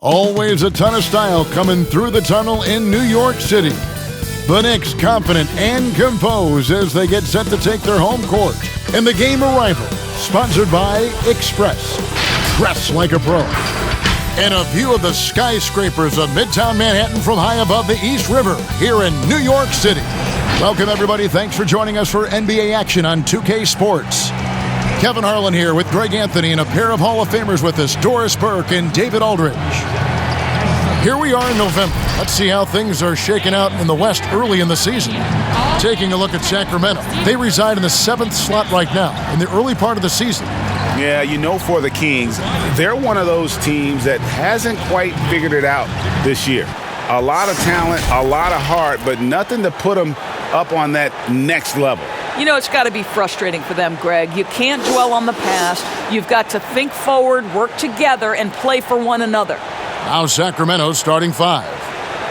Always a ton of style coming through the tunnel in New York City. The Knicks confident and composed as they get set to take their home court. And the game arrival, sponsored by Express. Dress like a pro. And a view of the skyscrapers of Midtown Manhattan from high above the East River here in New York City. Welcome, everybody. Thanks for joining us for NBA action on 2K Sports. Kevin Harlan here with Greg Anthony and a pair of Hall of Famers with us, Doris Burke and David Aldridge. Here we are in November. Let's see how things are shaking out in the West early in the season. Taking a look at Sacramento. They reside in the 7th slot right now in the early part of the season. Yeah, you know, for the Kings, they're one of those teams that hasn't quite figured it out this year. A lot of talent, a lot of heart, but nothing to put them up on that next level. You know, it's got to be frustrating for them, Greg. You can't dwell on the past. You've got to think forward, work together, and play for one another. Now Sacramento's starting 5.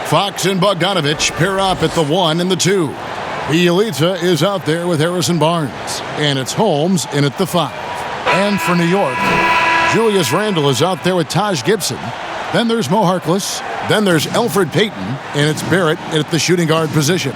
Fox and Bogdanovich pair up at the 1 and the 2. Bielitsa is out there with Harrison Barnes. And it's Holmes in at the 5. And for New York, Julius Randle is out there with Taj Gibson. Then there's Mo Harkless. Then there's Elfrid Payton. And it's Barrett at the shooting guard position.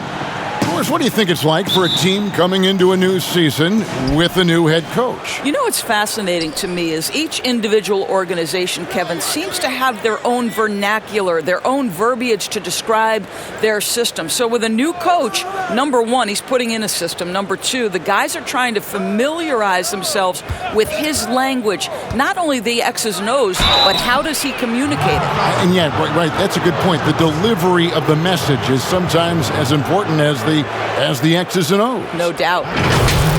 What do you think it's like for a team coming into a new season with a new head coach? You know what's fascinating to me is each individual organization, Kevin, seems to have their own vernacular, their own verbiage to describe their system. So with a new coach, number one, he's putting in a system. Number two, the guys are trying to familiarize themselves with his language, not only the X's and O's, but how does he communicate it? And yeah, right, that's a good point. The delivery of the message is sometimes as important as the X's and O's. No doubt.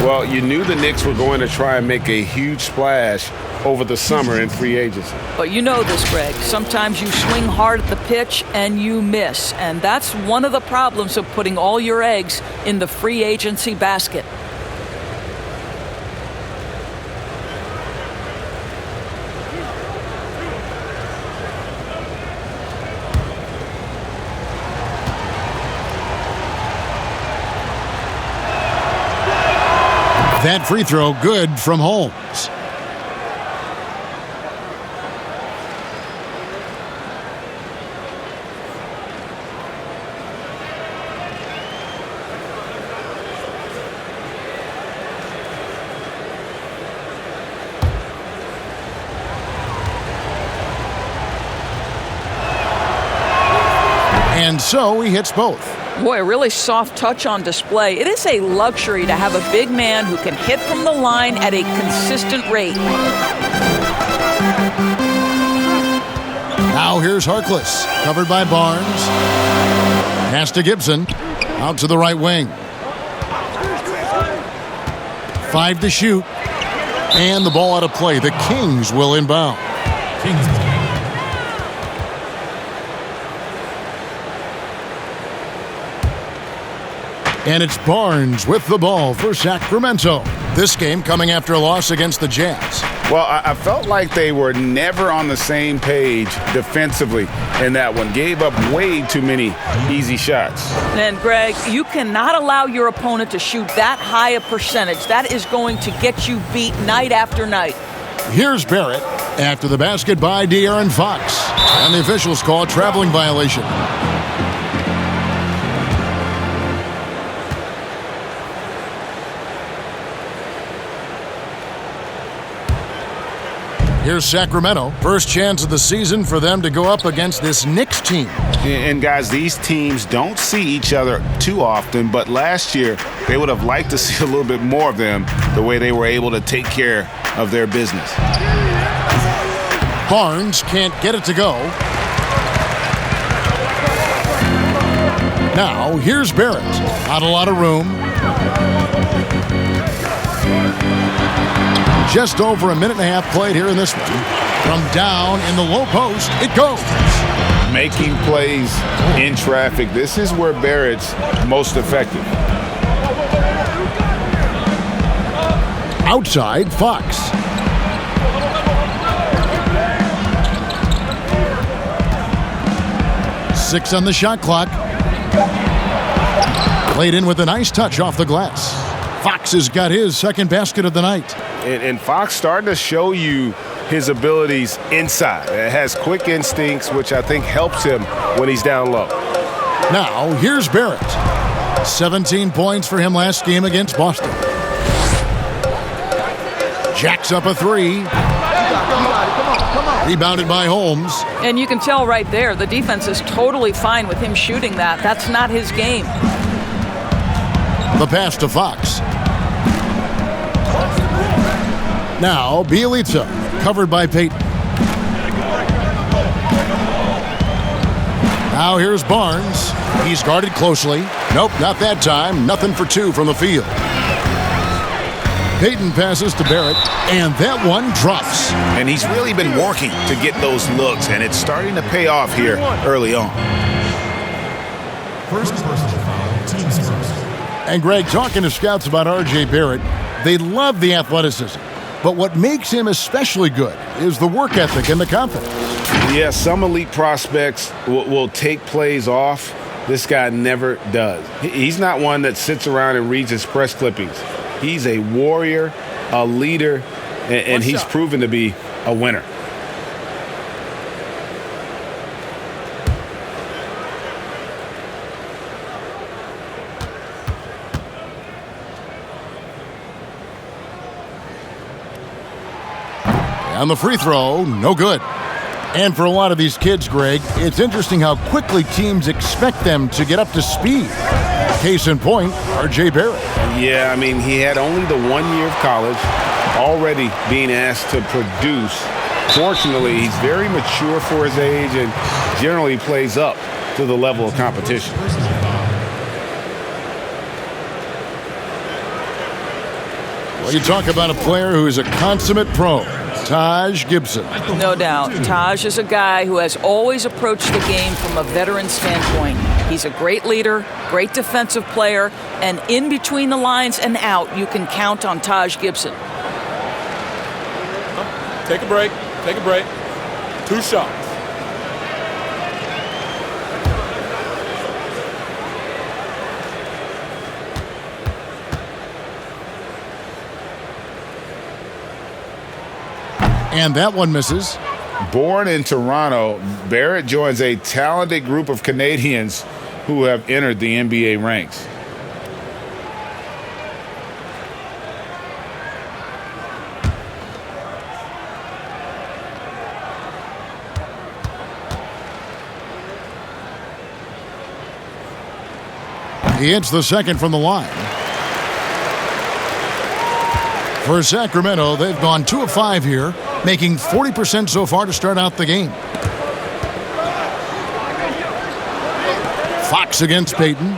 Well, you knew the Knicks were going to try and make a huge splash over the summer in free agency. But you know this, Greg. Sometimes you swing hard at the pitch and you miss. And that's one of the problems of putting all your eggs in the free agency basket. That free throw good from Holmes. And so he hits both. Boy, a really soft touch on display. It is a luxury to have a big man who can hit from the line at a consistent rate. Now here's Harkless, covered by Barnes. Pass to Gibson, out to the right wing. 5 to shoot, and the ball out of play. The Kings will inbound. And it's Barnes with the ball for Sacramento. This game coming after a loss against the Jazz. Well, I felt like they were never on the same page defensively in that one. Gave up way too many easy shots. And, Greg, you cannot allow your opponent to shoot that high a percentage. That is going to get you beat night after night. Here's Barrett after the basket by De'Aaron Fox. And the officials call a traveling violation. Here's Sacramento. First chance of the season for them to go up against this Knicks team. And guys, these teams don't see each other too often, but last year they would have liked to see a little bit more of them, the way they were able to take care of their business. Barnes can't get it to go. Now, here's Barrett. Not a lot of room. Just over a minute and a half played here in this one. From down in the low post, it goes. Making plays in traffic. This is where Barrett's most effective. Outside, Fox. Six on the shot clock. Played in with a nice touch off the glass. Fox has got his second basket of the night. And Fox starting to show you his abilities inside. It has quick instincts, which I think helps him when he's down low. Now, here's Barrett. 17 points for him last game against Boston. Jacks up a three. Rebounded by Holmes. And you can tell right there, the defense is totally fine with him shooting that. That's not his game. The pass to Fox. Now, Bielitsa, covered by Payton. Now here's Barnes. He's guarded closely. Nope, not that time. Nothing for two from the field. Payton passes to Barrett, and that one drops. And he's really been working to get those looks, and it's starting to pay off here early on. First personal foul, team's first. And Greg, talking to scouts about R.J. Barrett, they love the athleticism. But what makes him especially good is the work ethic and the confidence. Yeah, some elite prospects will take plays off. This guy never does. He's not one that sits around and reads his press clippings. He's a warrior, a leader, and he's proven to be a winner. On the free throw, no good. And for a lot of these kids, Greg, it's interesting how quickly teams expect them to get up to speed. Case in point, R.J. Barrett. Yeah, I mean, he had only the 1 year of college, already being asked to produce. Fortunately, he's very mature for his age and generally plays up to the level of competition. Well, you talk about a player who is a consummate pro. Taj Gibson. No doubt. Taj is a guy who has always approached the game from a veteran standpoint. He's a great leader, great defensive player, and in between the lines and out, you can count on Taj Gibson. Take a break. Take a break. 2 shots. And that one misses. Born in Toronto, Barrett joins a talented group of Canadians who have entered the NBA ranks. He hits the second from the line. For Sacramento, they've gone 2 of 5 here, making 40% so far to start out the game. Fox against Payton.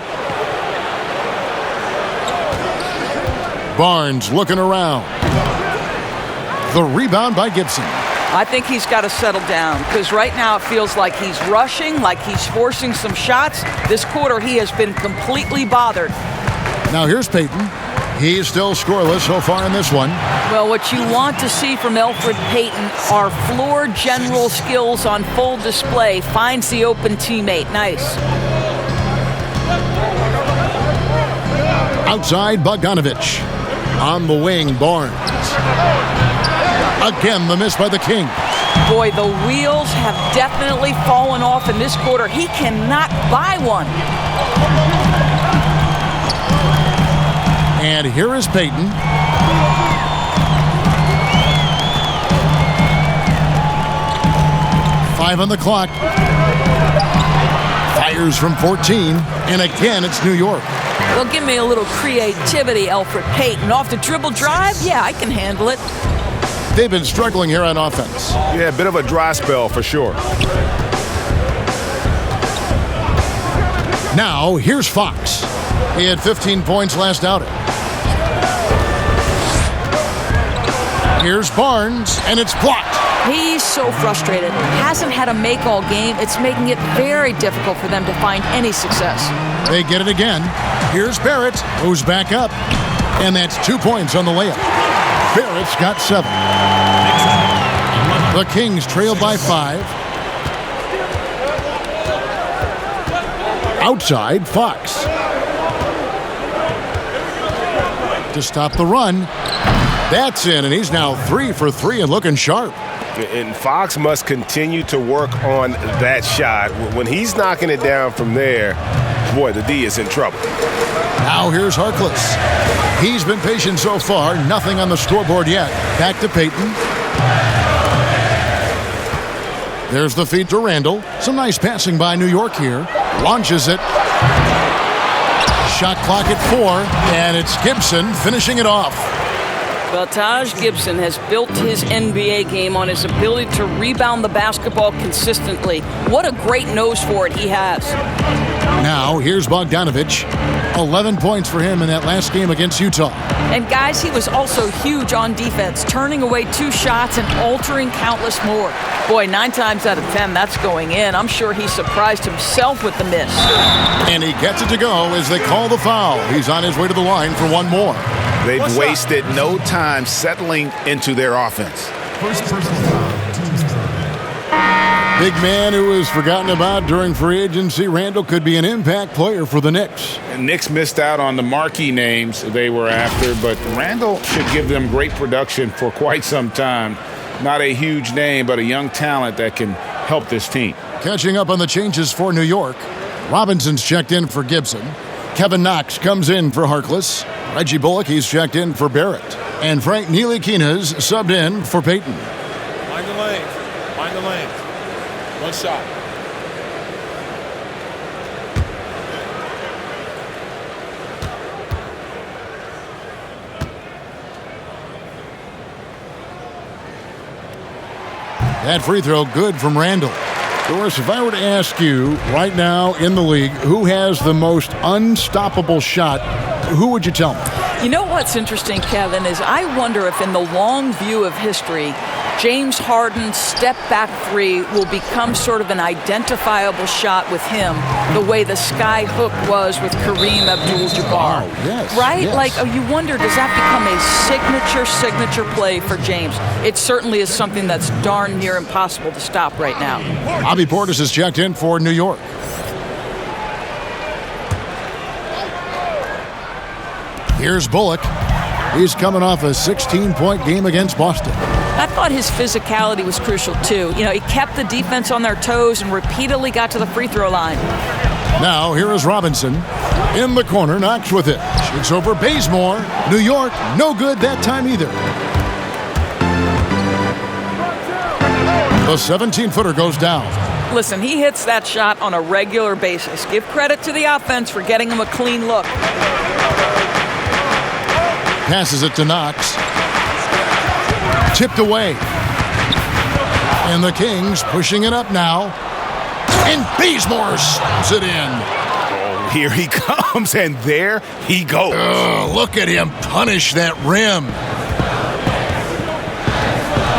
Barnes looking around. The rebound by Gibson. I think he's got to settle down because right now it feels like he's rushing, like he's forcing some shots. This quarter he has been completely bothered. Now here's Payton. He's still scoreless so far in this one. Well, what you want to see from Elfrid Payton are floor general skills on full display. Finds the open teammate. Nice. Outside, Bogdanovich. On the wing, Barnes. Again, the miss by the Kings. Boy, the wheels have definitely fallen off in this quarter. He cannot buy one. And here is Payton. Five on the clock. Fires from 14. And again, it's New York. Well, give me a little creativity, Elfrid Payton. Off the dribble drive? Yeah, I can handle it. They've been struggling here on offense. Yeah, a bit of a dry spell for sure. Now, here's Fox. He had 15 points last outing. Here's Barnes, and it's blocked. He's so frustrated. Hasn't had a make all game. It's making it very difficult for them to find any success. They get it again. Here's Barrett, who's back up. And that's 2 points on the layup. Barrett's got 7. The Kings trail by 5. Outside, Fox. To stop the run. That's in, and he's now 3 for 3 and looking sharp. And Fox must continue to work on that shot. When he's knocking it down from there, boy, the D is in trouble. Now here's Harkless. He's been patient so far. Nothing on the scoreboard yet. Back to Payton. There's the feed to Randall. Some nice passing by New York here. Launches it. Shot clock at 4, and it's Gibson finishing it off. Well, Taj Gibson has built his NBA game on his ability to rebound the basketball consistently. What a great nose for it he has. Now, here's Bogdanovich. 11 points for him in that last game against Utah. And guys, he was also huge on defense, turning away 2 shots and altering countless more. Boy, 9 times out of 10, that's going in. I'm sure he surprised himself with the miss. And he gets it to go as they call the foul. He's on his way to the line for one more. They've wasted no time settling into their offense. First personal foul, team's third. Big man who was forgotten about during free agency, Randall could be an impact player for the Knicks. And Knicks missed out on the marquee names they were after, but Randall should give them great production for quite some time. Not a huge name, but a young talent that can help this team. Catching up on the changes for New York. Robinson's checked in for Gibson. Kevin Knox comes in for Harkless. Reggie Bullock, he's checked in for Barrett. And Frank Ntilikina's subbed in for Payton. Mind the lanes. Mind the lanes. One shot. That free throw good from Randall. Doris, if I were to ask you right now in the league who has the most unstoppable shot, who would you tell me? You know what's interesting, Kevin, is I wonder if in the long view of history, James Harden's step-back 3 will become sort of an identifiable shot with him, the way the sky hook was with Kareem Abdul-Jabbar. Oh, yes, right? yes. Like, you wonder, does that become a signature play for James? It certainly is something that's darn near impossible to stop right now. Bobby Portis is checked in for New York. Here's Bullock. He's coming off a 16-point game against Boston. I thought his physicality was crucial, too. You know, he kept the defense on their toes and repeatedly got to the free throw line. Now, here is Robinson. In the corner, Knox with it. Shoots over Bazemore. New York, no good that time either. The 17-footer goes down. Listen, he hits that shot on a regular basis. Give credit to the offense for getting him a clean look. Passes it to Knox. Tipped away. And the Kings pushing it up now. And Bazemore slams it in. Oh, here he comes, and there he goes. Oh, look at him punish that rim.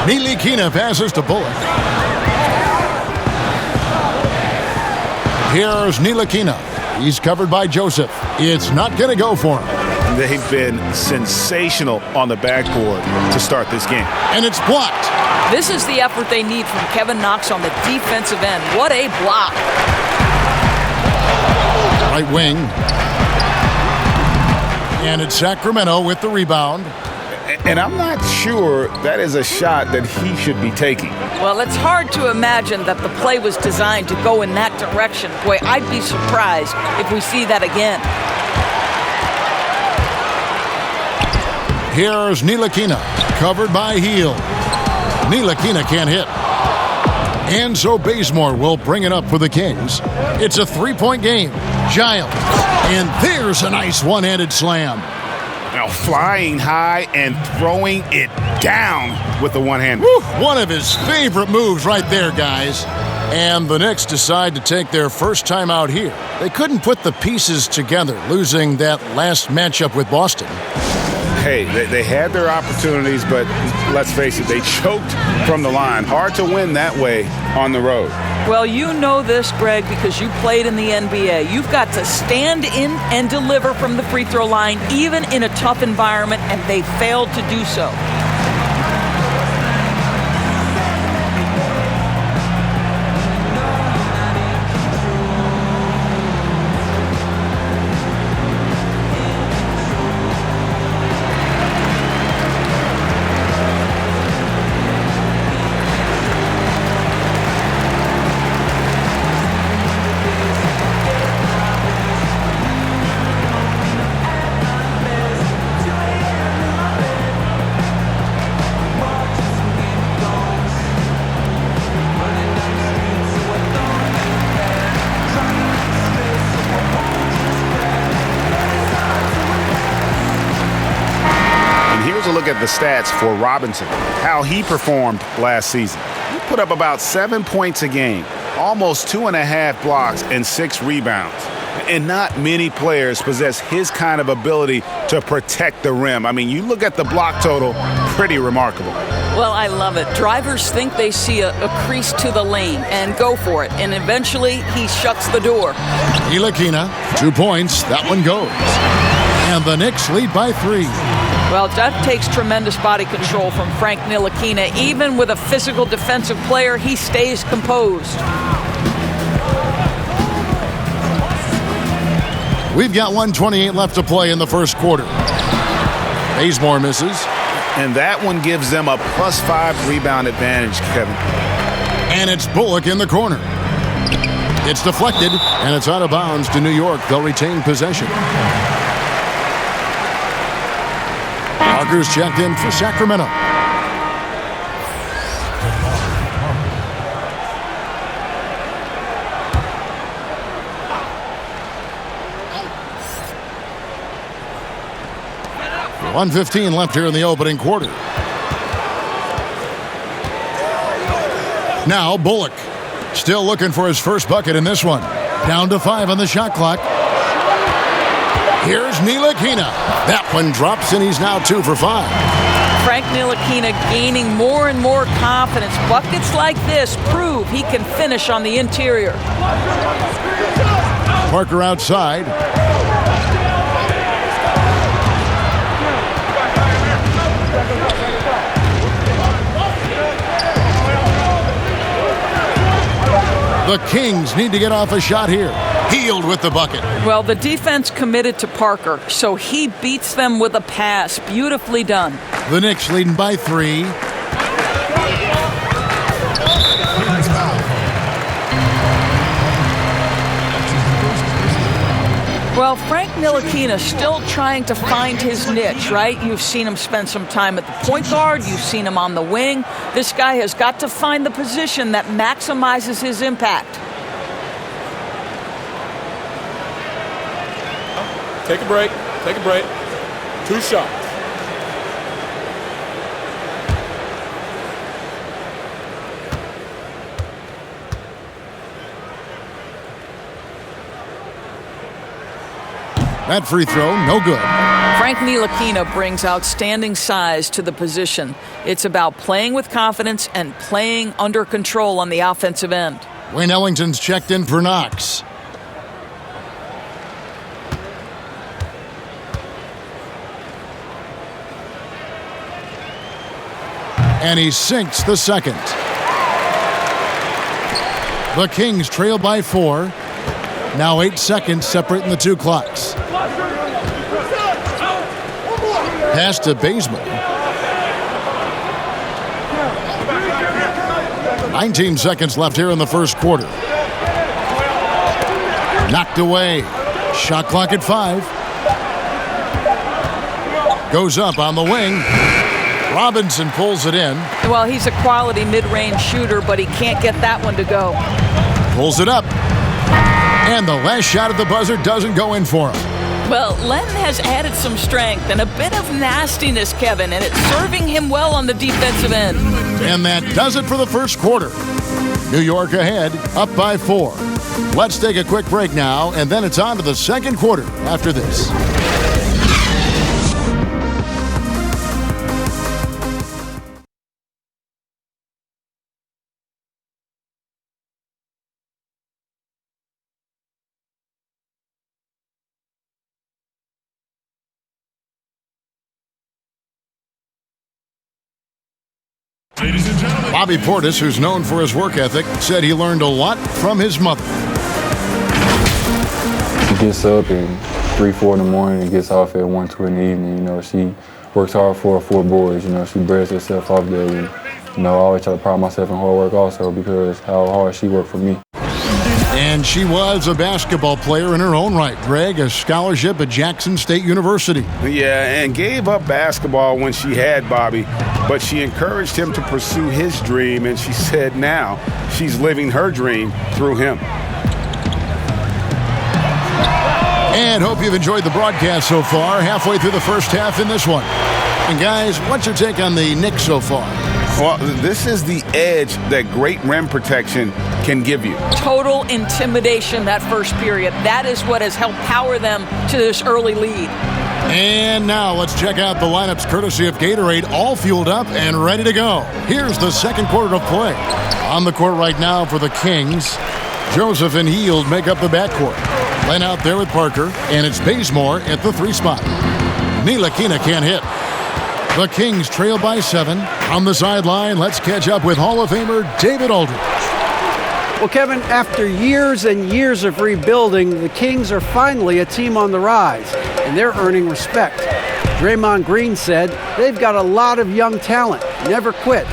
Ntilikina passes to Bullock. Here's Ntilikina. He's covered by Joseph. It's not going to go for him. They've been sensational on the backboard to start this game. And it's blocked. This is the effort they need from Kevin Knox on the defensive end. What a block. Right wing. And it's Sacramento with the rebound. And I'm not sure that is a shot that he should be taking. Well, it's hard to imagine that the play was designed to go in that direction. Boy, I'd be surprised if we see that again. Here's Ntilikina, covered by Heel. Ntilikina can't hit. And so Bazemore will bring it up for the Kings. It's a 3-point game. Giles. And there's a nice one-handed slam. Now flying high and throwing it down with the one hand. One of his favorite moves right there, guys. And the Knicks decide to take their first time out here. They couldn't put the pieces together, losing that last matchup with Boston. Hey, they had their opportunities, but let's face it, they choked from the line. Hard to win that way on the road. Well, you know this, Greg, because you played in the NBA. You've got to stand in and deliver from the free throw line, even in a tough environment, and they failed to do so. look at the stats for Robinson, how he performed last season. He put up about 7 points a game, almost 2.5 blocks and 6 rebounds. And not many players possess his kind of ability to protect the rim. I mean, you look at the block total, pretty remarkable. Well, I love it. Drivers think they see a crease to the lane and go for it. And eventually, he shuts the door. Ntilikina, 2 points. That one goes. And the Knicks lead by 3. Well, that takes tremendous body control from Frank Ntilikina. Even with a physical defensive player, he stays composed. We've got 1:28 left to play in the first quarter. Bazemore misses. And that one gives them a +5 rebound advantage, Kevin. And it's Bullock in the corner. It's deflected, and it's out of bounds to New York. They'll retain possession. Parker's checked in for Sacramento. .115 left here in the opening quarter. Now Bullock, still looking for his first bucket in this one. Down to 5 on the shot clock. Here's Ntilikina. That one drops, and he's now 2 for 5. Frank Ntilikina gaining more and more confidence. Buckets like this prove he can finish on the interior. Parker outside. The Kings need to get off a shot here. Healed with the bucket. Well, the defense committed to Parker, so he beats them with a pass. Beautifully done. The Knicks leading by 3. Well, Frank Ntilikina still trying to find his niche, right? You've seen him spend some time at the point guard. You've seen him on the wing. This guy has got to find the position that maximizes his impact. Take a break. Take a break. 2 shots. That free throw, no good. Frank Ntilikina brings outstanding size to the position. It's about playing with confidence and playing under control on the offensive end. Wayne Ellington's checked in for Knox. And he sinks the second. The Kings trail by 4. Now 8 seconds separating the 2 clocks. Pass to Bazemore. 19 seconds left here in the first quarter. Knocked away. Shot clock at 5. Goes up on the wing. Robinson pulls it in. Well, he's a quality mid-range shooter, but he can't get that one to go. Pulls it up. And the last shot at the buzzer doesn't go in for him. Well, Len has added some strength and a bit of nastiness, Kevin, and it's serving him well on the defensive end. And that does it for the first quarter. New York ahead, up by 4. Let's take a quick break now, and then it's on to the second quarter after this. Bobby Portis, who's known for his work ethic, said he learned a lot from his mother. She gets up at 3, 4 in the morning and gets off at 1, 2 in the evening. You know, she works hard for her 4 boys. You know, she bears herself off daily. You know, I always try to pride myself in hard work also because how hard she worked for me. And she was a basketball player in her own right. Greg, a scholarship at Jackson State University. Yeah, and gave up basketball when she had Bobby, but she encouraged him to pursue his dream, and she said now she's living her dream through him. And hope you've enjoyed the broadcast so far. Halfway through the first half in this one. And guys, what's your take on the Knicks so far? Well, this is the edge that great rim protection can give you. Total intimidation that first period. That is what has helped power them to this early lead. And now let's check out the lineups courtesy of Gatorade, all fueled up and ready to go. Here's the second quarter of play. On the court right now for the Kings, Joseph and Hield make up the backcourt. Len out there with Parker, and it's Bazemore at the 3 spot. Ntilikina can't hit. The Kings trail by 7. On the sideline, let's catch up with Hall of Famer David Aldridge. Well, Kevin, after years and years of rebuilding, the Kings are finally a team on the rise, and they're earning respect. Draymond Green said they've got a lot of young talent, never quit,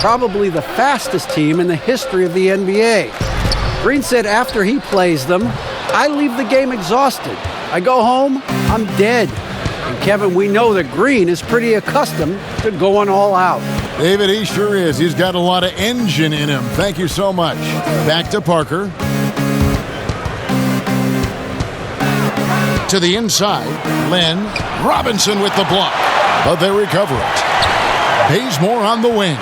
probably the fastest team in the history of the NBA. Green said after he plays them, I leave the game exhausted. I go home, I'm dead. And Kevin, we know that Green is pretty accustomed to going all out. David, he sure is. He's got a lot of engine in him. Thank you so much. Back to Parker. To the inside, Len. Robinson with the block, but they recover it. Bazemore on the wing.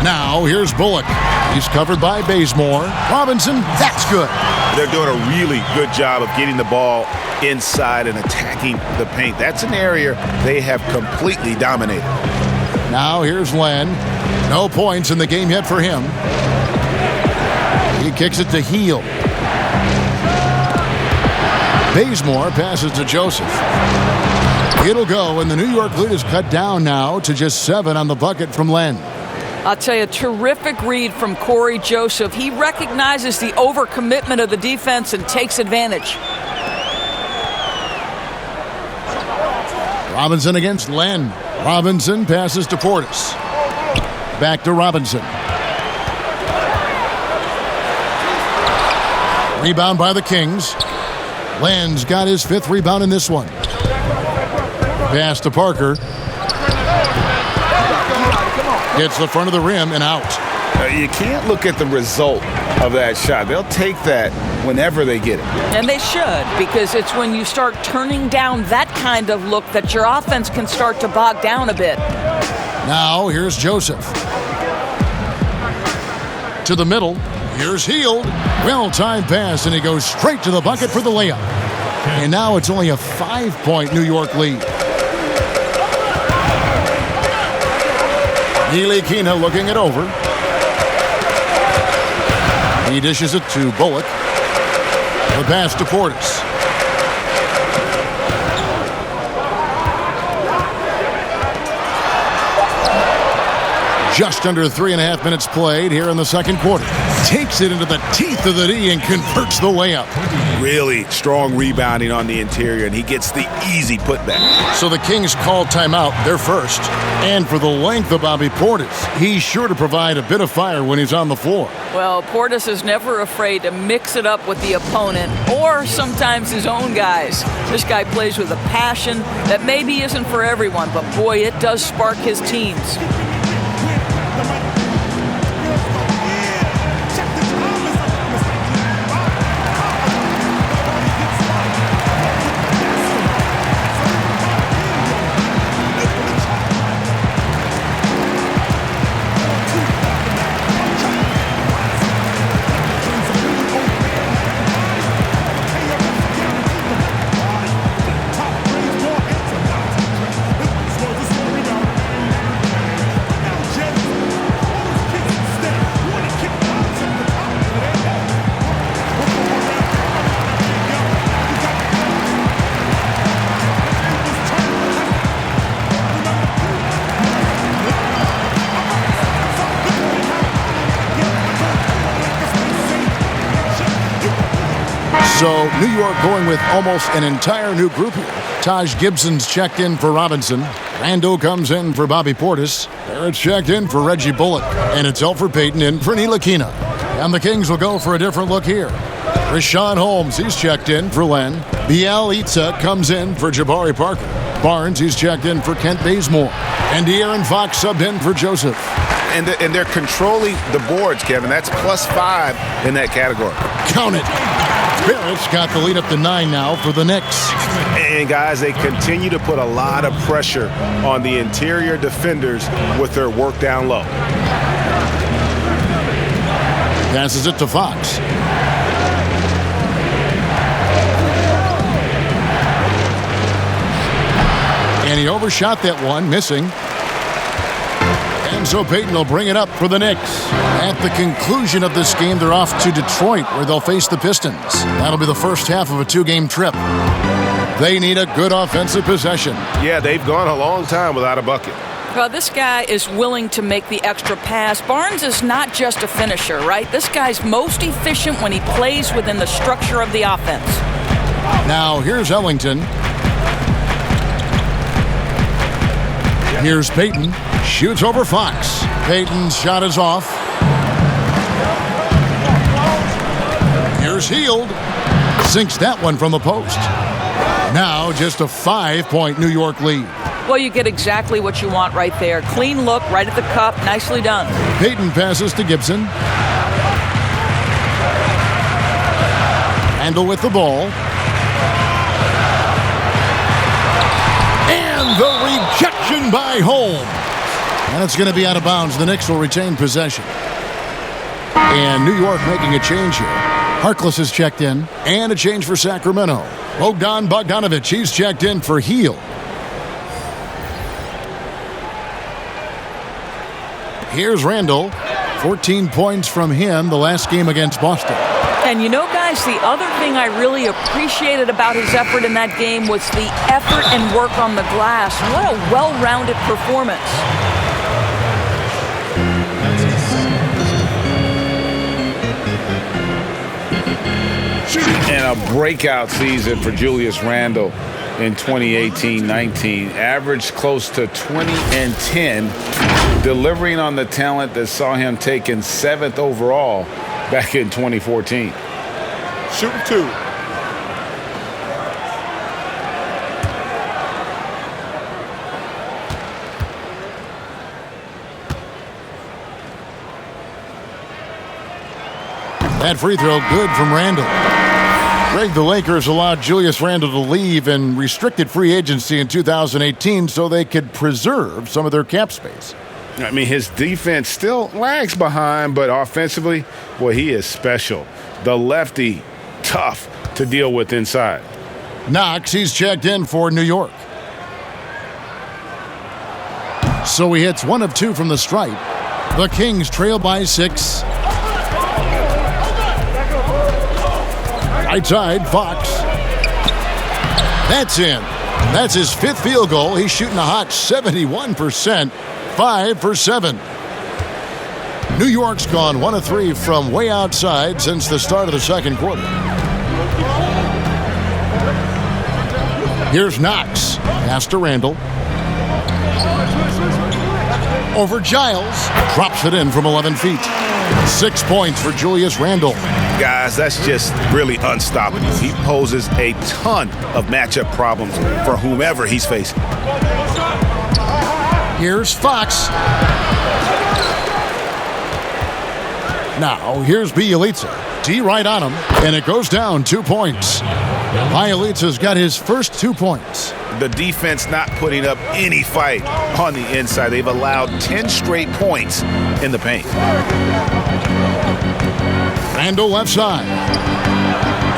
Now, here's Bullock. He's covered by Bazemore. Robinson, that's good. They're doing a really good job of getting the ball inside and attacking the paint. That's an area they have completely dominated. Now here's Len. No points in the game yet for him. He kicks it to Hield. Bazemore passes to Joseph. It'll go, and the New York lead is cut down now to just 7 on the bucket from Len. I'll tell you, a terrific read from Corey Joseph. He recognizes the overcommitment of the defense and takes advantage. Robinson against Len. Robinson passes to Portis. Back to Robinson. Rebound by the Kings. Len's got his 5th rebound in this one. Pass to Parker. Hits the front of the rim and out. You can't look at the result of that shot. They'll take that whenever they get it. And they should, because it's when you start turning down that kind of look that your offense can start to bog down a bit. Now here's Joseph. To the middle. Here's Hield. Well-timed pass, and he goes straight to the bucket for the layup. And now it's only a 5-point New York lead. Ntilikina looking it over. He dishes it to Bullock. The pass to Portis. Just under 3.5 minutes played here in the second quarter. Takes it into the teeth of the D and converts the layup. Really strong rebounding on the interior, and he gets the easy putback. So the Kings call timeout, their first. And for the length of Bobby Portis, he's sure to provide a bit of fire when he's on the floor. Well, Portis is never afraid to mix it up with the opponent or sometimes his own guys. This guy plays with a passion that maybe isn't for everyone, but boy, it does spark his teams. So New York going with almost an entire new group here. Taj Gibson's checked in for Robinson. Randall comes in for Bobby Portis. Barrett's checked in for Reggie Bullock. And it's Elfrid Payton in for Ntilikina. And the Kings will go for a different look here. Rashawn Holmes, he's checked in for Len. Bielitsa comes in for Jabari Parker. Barnes, he's checked in for Kent Bazemore. And De'Aaron Fox subbed in for Joseph. And they're controlling the boards, Kevin. That's +5 in that category. Count it. Barrett's got the lead up to 9 now for the Knicks. And guys, they continue to put a lot of pressure on the interior defenders with their work down low. Passes it to Fox. And he overshot that one, missing. And so Payton will bring it up for the Knicks. At the conclusion of this game, they're off to Detroit, where they'll face the Pistons. That'll be the first half of a 2-game trip. They need a good offensive possession. Yeah, they've gone a long time without a bucket. Well, this guy is willing to make the extra pass. Barnes is not just a finisher, right? This guy's most efficient when he plays within the structure of the offense. Now, here's Ellington. Here's Payton. Shoots over Fox. Payton's shot is off. Here's Hield. Sinks that one from the post. Now just a 5-point New York lead. Well, you get exactly what you want right there. Clean look, right at the cup. Nicely done. Payton passes to Gibson. Handle with the ball. And the rejection by Holmes. And it's going to be out of bounds. The Knicks will retain possession. And New York making a change here. Harkless is checked in. And a change for Sacramento. Bogdan Bogdanovic, he's checked in for Hield. Here's Randall. 14 points from him the last game against Boston. And you know, guys, the other thing I really appreciated about his effort in that game was the effort and work on the glass. What a well-rounded performance. And a breakout season for Julius Randle in 2018-19. Averaged close to 20 and 10, delivering on the talent that saw him taken 7th overall back in 2014. Shooting 2. That free throw good from Randall. Greg, the Lakers allowed Julius Randle to leave in restricted free agency in 2018 so they could preserve some of their cap space. I mean, his defense still lags behind, but offensively, boy, he is special. The lefty, tough to deal with inside. Knox, he's checked in for New York. So he hits 1 of 2 from the stripe. The Kings trail by 6. Right side, Fox. That's in. That's his 5th field goal. He's shooting a hot 71%. 5 for 7. New York's gone 1 of 3 from way outside since the start of the second quarter. Here's Knox. Pass to Randall. Over Giles. Drops it in from 11 feet. 6 points for Julius Randle. Guys, that's just really unstoppable. He poses a ton of matchup problems for whomever he's facing. Here's Fox. Now, here's Bjelica. D right on him, and it goes down 2 points. Bjelica's got his first 2 points. The defense not putting up any fight on the inside. They've allowed 10 straight points in the paint. Randall left side.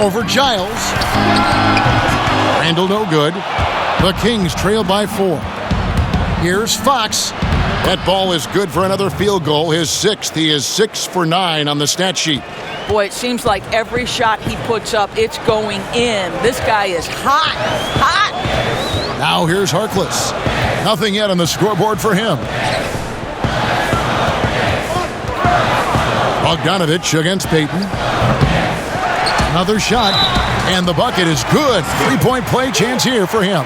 Over Giles. Randall no good. The Kings trail by 4. Here's Fox. That ball is good for another field goal. His 6th. He is 6 for 9 on the stat sheet. Boy, it seems like every shot he puts up, it's going in. This guy is hot, hot. Now here's Harkless. Nothing yet on the scoreboard for him. Bogdanovic against Payton. Another shot, and the bucket is good. 3-point play chance here for him.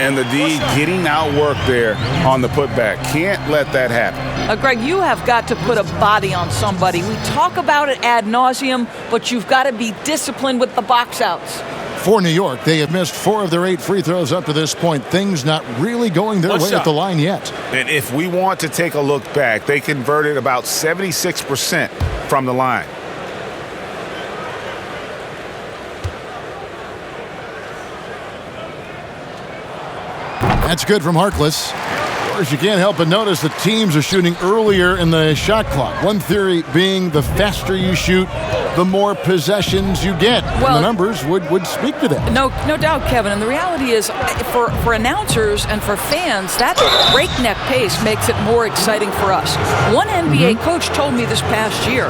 And the D getting outworked there on the putback. Can't let that happen. Greg, you have got to put a body on somebody. We talk about it ad nauseum, but you've got to be disciplined with the box outs. For New York, they have missed 4 of their 8 free throws up to this point. Things not really going their way at the line yet. And if we want to take a look back, they converted about 76% from the line. That's good from Harkless. Of course, you can't help but notice that teams are shooting earlier in the shot clock. One theory being the faster you shoot, the more possessions you get. Well, and the numbers would speak to that. No doubt, Kevin. And the reality is, for announcers and for fans, that breakneck pace makes it more exciting for us. One NBA coach told me this past year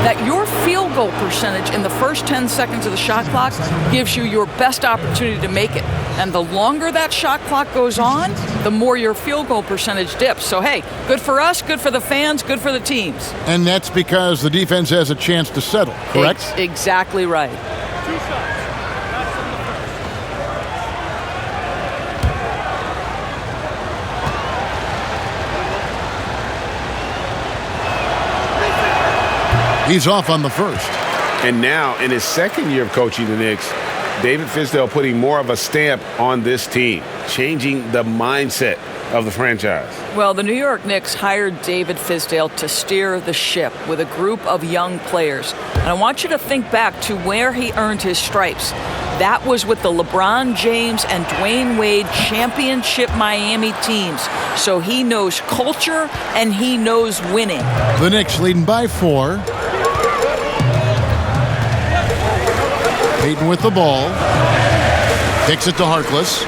that your field goal percentage in the first 10 seconds of the shot clock gives you your best opportunity to make it. And the longer that shot clock goes on, the more your field goal percentage dips. So, hey, good for us, good for the fans, good for the teams. And that's because the defense has a chance to settle, correct? Exactly right. He's off on the first. And now, in his second year of coaching the Knicks, David Fizdale putting more of a stamp on this team, changing the mindset of the franchise. Well, the New York Knicks hired David Fizdale to steer the ship with a group of young players. And I want you to think back to where he earned his stripes. That was with the LeBron James and Dwyane Wade championship Miami teams. So he knows culture and he knows winning. The Knicks leading by 4. Payton with the ball. Kicks it to Harkless.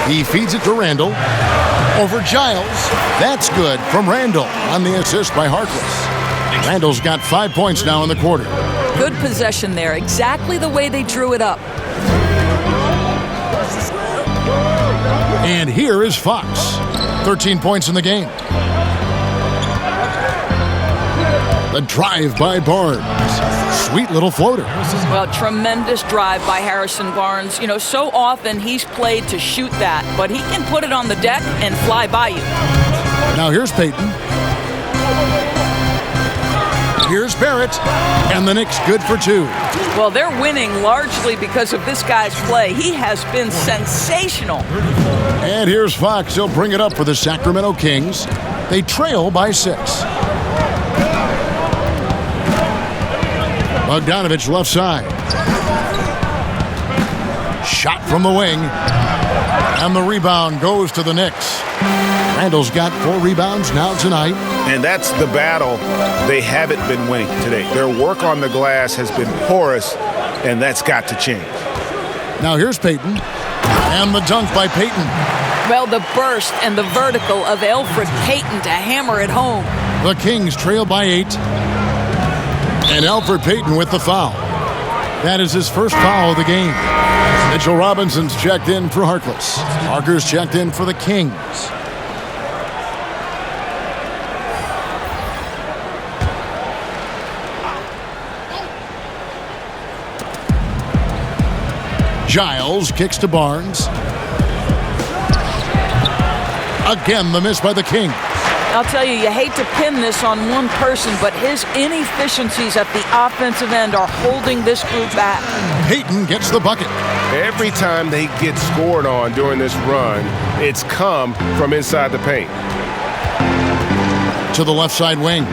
He feeds it to Randall. Over Giles. That's good from Randall on the assist by Harkless. Randall's got 5 points now in the quarter. Good possession there. Exactly the way they drew it up. And here is Fox. 13 points in the game. The drive by Barnes. Sweet little floater. Well, tremendous drive by Harrison Barnes. You know, so often he's played to shoot that, but he can put it on the deck and fly by you. Now here's Payton. Here's Barrett. And the Knicks good for 2. Well, they're winning largely because of this guy's play. He has been sensational. And here's Fox. He'll bring it up for the Sacramento Kings. They trail by 6. Bogdanovich left side. Shot from the wing. And the rebound goes to the Knicks. Randall's got 4 rebounds now tonight. And that's the battle they haven't been winning today. Their work on the glass has been porous, and that's got to change. Now here's Payton. And the dunk by Payton. Well, the burst and the vertical of Elfrid Payton to hammer it home. The Kings trail by 8. And Elfrid Payton with the foul. That is his first foul of the game. Mitchell Robinson's checked in for Harkless. Parker's checked in for the Kings. Giles kicks to Barnes. Again, the miss by the Kings. I'll tell you, you hate to pin this on one person, but his inefficiencies at the offensive end are holding this group back. Payton gets the bucket. Every time they get scored on during this run, it's come from inside the paint. To the left side wing.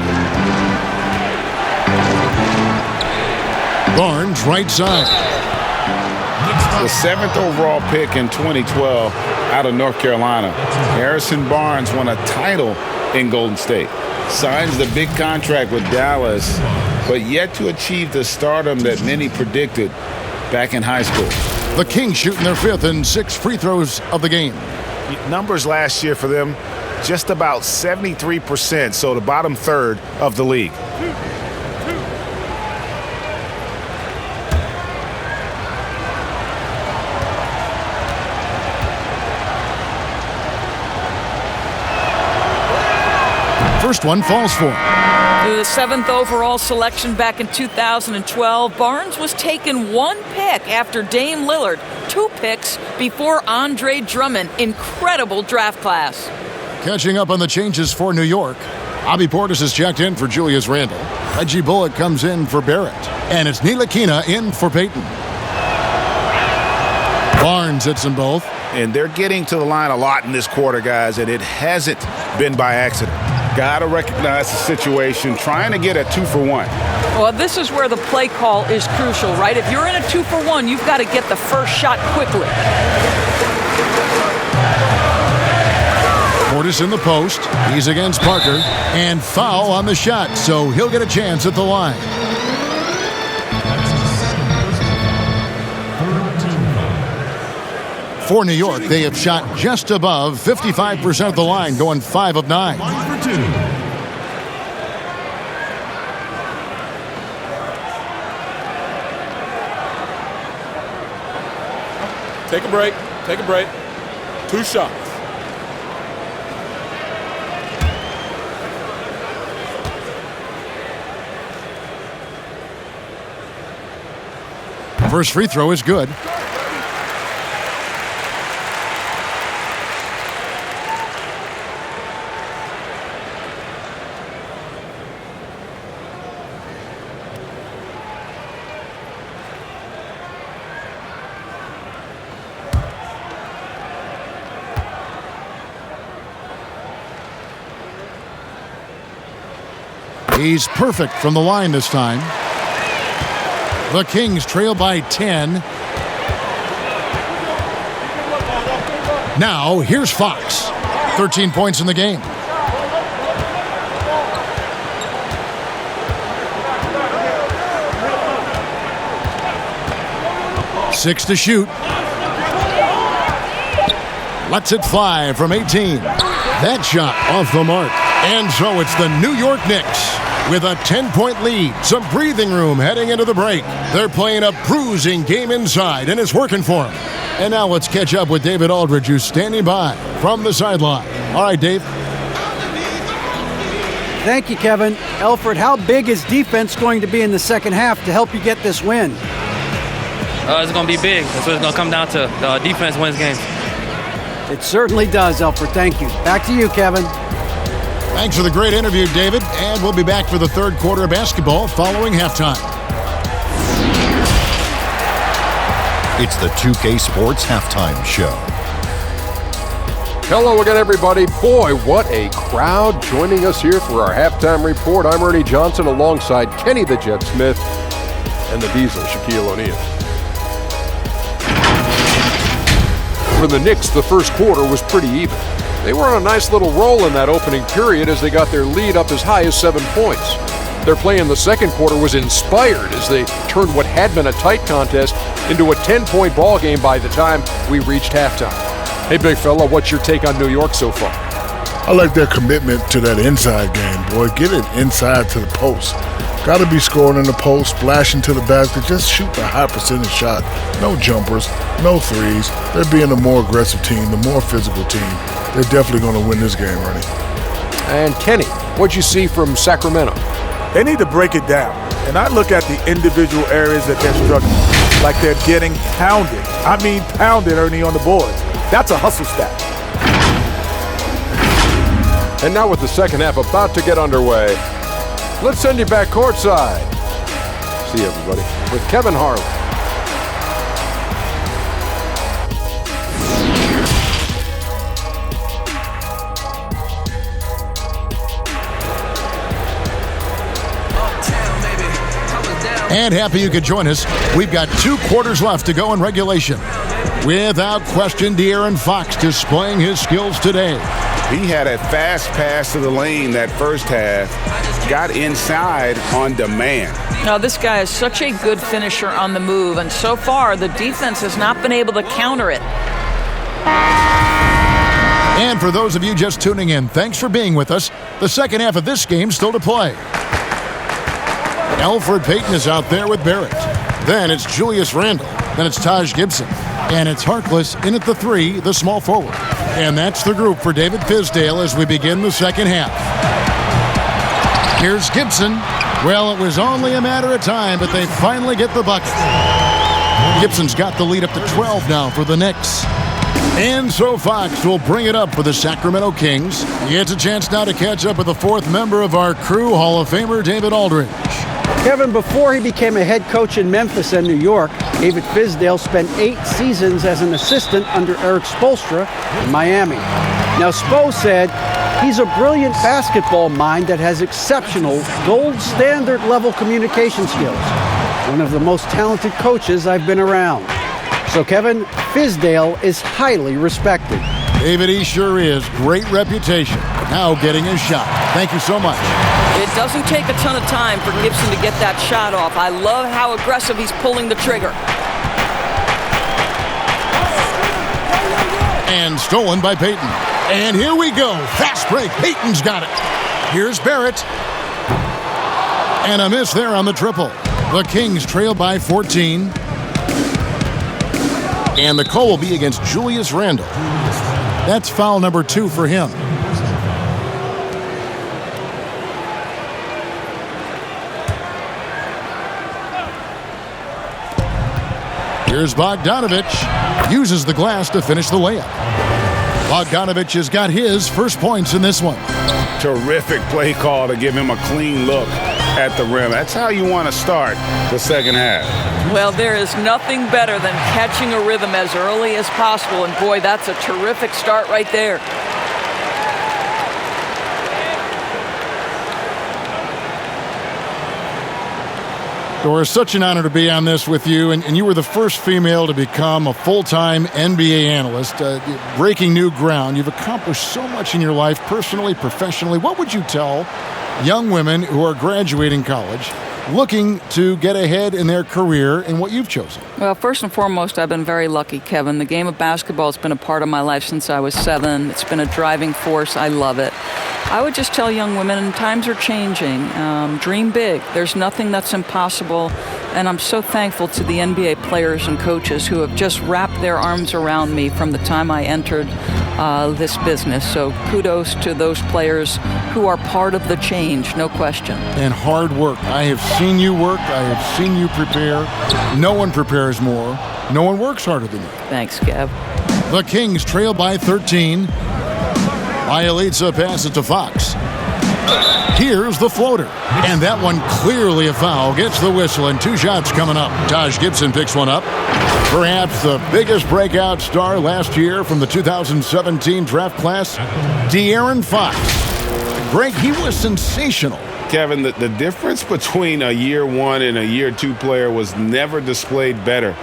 Barnes, right side. The 7th overall pick in 2012 out of North Carolina. Harrison Barnes won a title in Golden State. Signs the big contract with Dallas, but yet to achieve the stardom that many predicted back in high school. The Kings shooting their 5th and 6th free throws of the game. Numbers last year for them, just about 73%, so the bottom third of the league. First one falls for him. The 7th overall selection back in 2012, Barnes was taken 1 pick after Dame Lillard, 2 picks before Andre Drummond. Incredible draft class. Catching up on the changes for New York, Bobby Portis is checked in for Julius Randle. Reggie Bullock comes in for Barrett. And it's Ntilikina in for Payton. Barnes hits them both. And they're getting to the line a lot in this quarter, guys, and it hasn't been by accident. Got to recognize the situation, trying to get a 2-for-1. Well, this is where the play call is crucial, right? If you're in a 2-for-1, you've got to get the first shot quickly. Davis in the post. He's against Parker. And foul on the shot, so he'll get a chance at the line. For New York, they have shot just above 55% of the line, going 5 of 9. Take a break. Take a break. 2 shots. First free throw is good. He's perfect from the line this time. The Kings trail by 10. Now, here's Fox. 13 points in the game. Six to shoot. Lets it fly from 18. That shot off the mark. And so it's the New York Knicks with a 10-point lead. Some breathing room heading into the break. They're playing a bruising game inside, and it's working for them. And now let's catch up with David Aldridge, who's standing by from the sideline. All right, Dave. Thank you, Kevin. Alfred, how big is defense going to be in the second half to help you get this win? It's going to be big. That's what it's going to come down to. Defense wins games. It certainly does, Alfred. Thank you. Back to you, Kevin. Thanks for the great interview, David. And we'll be back for the third quarter of basketball following halftime. It's the 2K Sports Halftime Show. Hello again, everybody. Boy, what a crowd joining us here for our halftime report. I'm Ernie Johnson alongside Kenny the Jet Smith and the Diesel, Shaquille O'Neal. For the Knicks, the first quarter was pretty even. They were on a nice little roll in that opening period as they got their lead up as high as 7 points. Their play in the second quarter was inspired as they turned what had been a tight contest into a 10-point ball game by the time we reached halftime. Hey, big fella, what's your take on New York so far? I like their commitment to that inside game, boy. Get it inside to the post. Got to be scoring in the post, splashing to the basket, just shoot the high percentage shot. No jumpers, no threes. They're being a more aggressive team, the more physical team. They're definitely going to win this game, Ernie. And Kenny, what'd you see from Sacramento? They need to break it down. And I look at the individual areas that they're struggling, like they're getting pounded. I mean pounded, Ernie, on the boards. That's a hustle stat. And now with the second half about to get underway, let's send you back courtside. See you, everybody, with Kevin Harlan. And happy you could join us. We've got 2 quarters left to go in regulation. Without question, De'Aaron Fox displaying his skills today. He had a fast pass to the lane that first half, got inside on demand. Now, this guy is such a good finisher on the move, and so far the defense has not been able to counter it. And for those of you just tuning in, thanks for being with us. The second half of this game still to play. Elfrid Payton is out there with Barrett. Then it's Julius Randle. Then it's Taj Gibson. And it's Harkless in at the 3, the small forward. And that's the group for David Fizdale as we begin the second half. Here's Gibson. Well, it was only a matter of time, but they finally get the bucket. Gibson's got the lead up to 12 now for the Knicks. And so Fox will bring it up for the Sacramento Kings. He gets a chance now to catch up with the 4th member of our crew, Hall of Famer David Aldridge. Kevin, before he became a head coach in Memphis and New York, David Fizdale spent 8 seasons as an assistant under Eric Spoelstra in Miami. Now, Spo said he's a brilliant basketball mind that has exceptional, gold standard level communication skills. One of the most talented coaches I've been around. So, Kevin, Fizdale is highly respected. David, he sure is. Great reputation. Now getting his shot. Thank you so much. It doesn't take a ton of time for Gibson to get that shot off. I love how aggressive he's pulling the trigger. And stolen by Payton. And here we go. Fast break. Payton's got it. Here's Barrett. And a miss there on the triple. The Kings trail by 14. And the call will be against Julius Randle. That's foul number 2 for him. Here's Bogdanovich. Uses the glass to finish the layup. Bogdanovich has got his first points in this one. Terrific play call to give him a clean look at the rim. That's how you want to start the second half. Well, there is nothing better than catching a rhythm as early as possible. And boy, that's a terrific start right there. Doris, such an honor to be on this with you, and you were the first female to become a full-time NBA analyst, breaking new ground. You've accomplished so much in your life, personally, professionally. What would you tell young women who are graduating college, looking to get ahead in their career in what you've chosen? Well, first and foremost, I've been very lucky, Kevin. The game of basketball has been a part of my life since I was 7. It's been a driving force. I love it. I would just tell young women, times are changing. Dream big. There's nothing that's impossible. And I'm so thankful to the NBA players and coaches who have just wrapped their arms around me from the time I entered this business. So kudos to those players who are part of the change, no question. And hard work. I have seen you work. I have seen you prepare. No one prepares more. No one works harder than you. Thanks, Kev. The Kings trail by 13. Bielitsa passes to Fox. Here's the floater. And that one clearly a foul. Gets the whistle, and 2 shots coming up. Taj Gibson picks one up. Perhaps the biggest breakout star last year from the 2017 draft class, De'Aaron Fox. Greg, he was sensational. Kevin, the difference between a year 1 and a year 2 player was never displayed better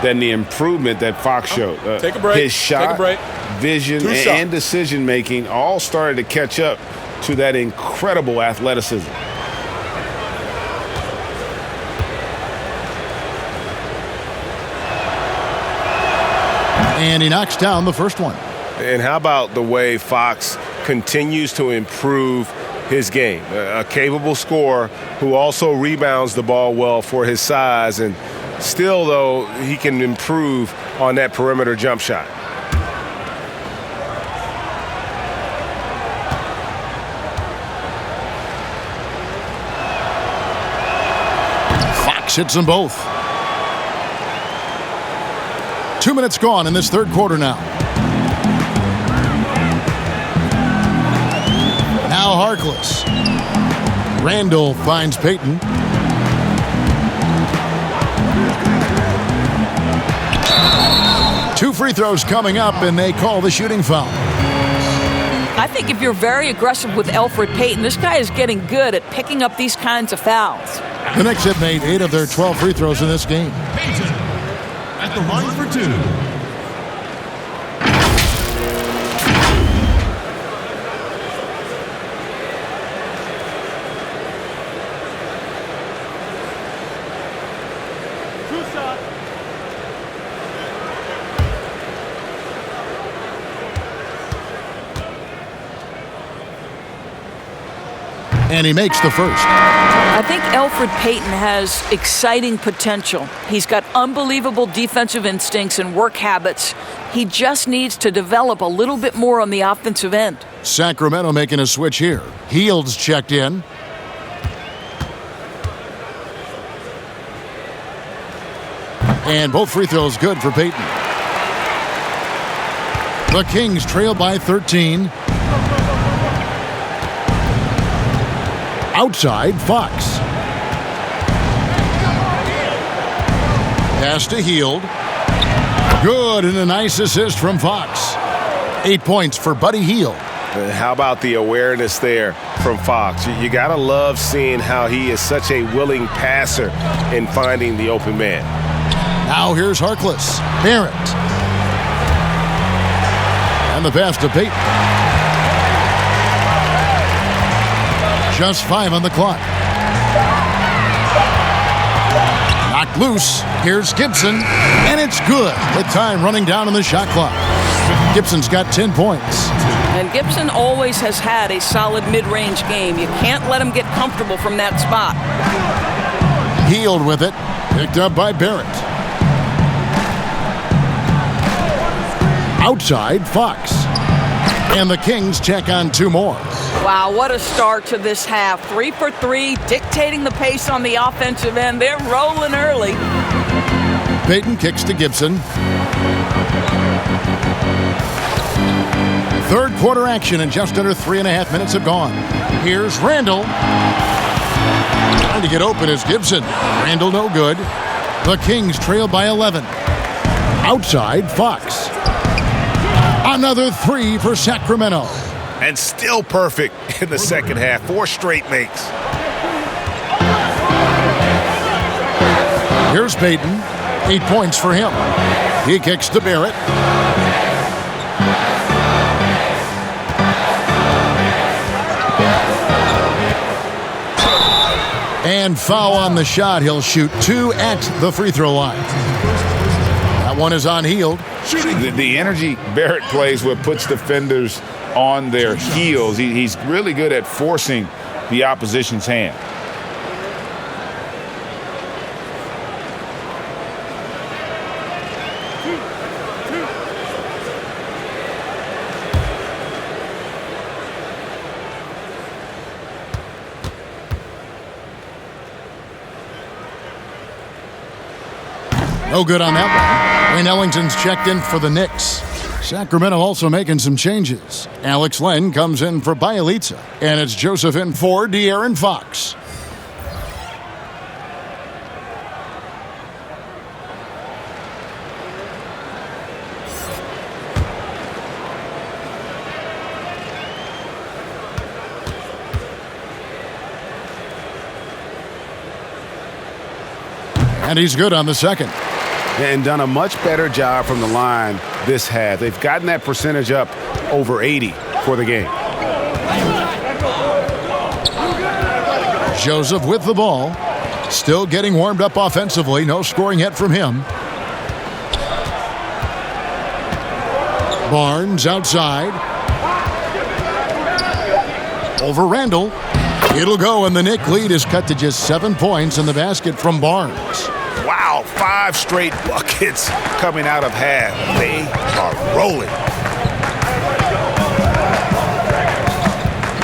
than the improvement that Fox showed. Take a break. His shot, Take a break. vision, and decision-making all started to catch up to that incredible athleticism. And he knocks down the first one. And how about the way Fox continues to improve his game? A capable scorer who also rebounds the ball well for his size, and still, though, he can improve on that perimeter jump shot. Fox hits them both. 2 minutes gone in this third quarter now. Now Harkless. Randall finds Payton. Two free throws coming up, and they call the shooting foul. I think if you're very aggressive with Elfrid Payton, this guy is getting good at picking up these kinds of fouls. The Knicks have made 8 of their 12 free throws in this game. Payton at the line for 2. And he makes the first. I think Elfrid Payton has exciting potential. He's got unbelievable defensive instincts and work habits. He just needs to develop a little bit more on the offensive end. Sacramento making a switch here. Hield's checked in. And both free throws good for Payton. The Kings trail by 13. Outside, Fox. Pass to Hield. Good, and a nice assist from Fox. 8 points for Buddy Hield. How about the awareness there from Fox? You got to love seeing how he is such a willing passer in finding the open man. Now here's Harkless. Barrett. And the pass to Payton. Just 5 on the clock. Knocked loose. Here's Gibson, and it's good with time running down on the shot clock. Gibson's got 10 points. And Gibson always has had a solid mid-range game. You can't let him get comfortable from that spot. Healed with it. Picked up by Barrett. Outside, Fox. And the Kings check on 2 more. Wow, what a start to this half. 3 for 3, dictating the pace on the offensive end. They're rolling early. Payton kicks to Gibson. Third quarter action, and just under 3.5 minutes have gone. Here's Randall. Trying to get open is Gibson. Randall no good. The Kings trail by 11. Outside, Fox. Another 3 for Sacramento. And still perfect in the second half. 4 straight makes. Here's Payton. 8 points for him. He kicks to Barrett. And foul on the shot. He'll shoot 2 at the free throw line. That one is on Healed. The energy Barrett plays with puts defenders on their heels. He's really good at forcing the opposition's hand. No good on that one. Wayne Ellington's checked in for the Knicks. Sacramento also making some changes. Alex Len comes in for Bielitsa. And it's Joseph in for De'Aaron Fox. And he's good on the second. And done a much better job from the line this half. They've gotten that percentage up over 80 for the game. Joseph with the ball. Still getting warmed up offensively. No scoring yet from him. Barnes outside. Over Randall. It'll go, and the Knick lead is cut to just 7 points in the basket from Barnes. Wow, 5 straight buckets coming out of half. They are rolling.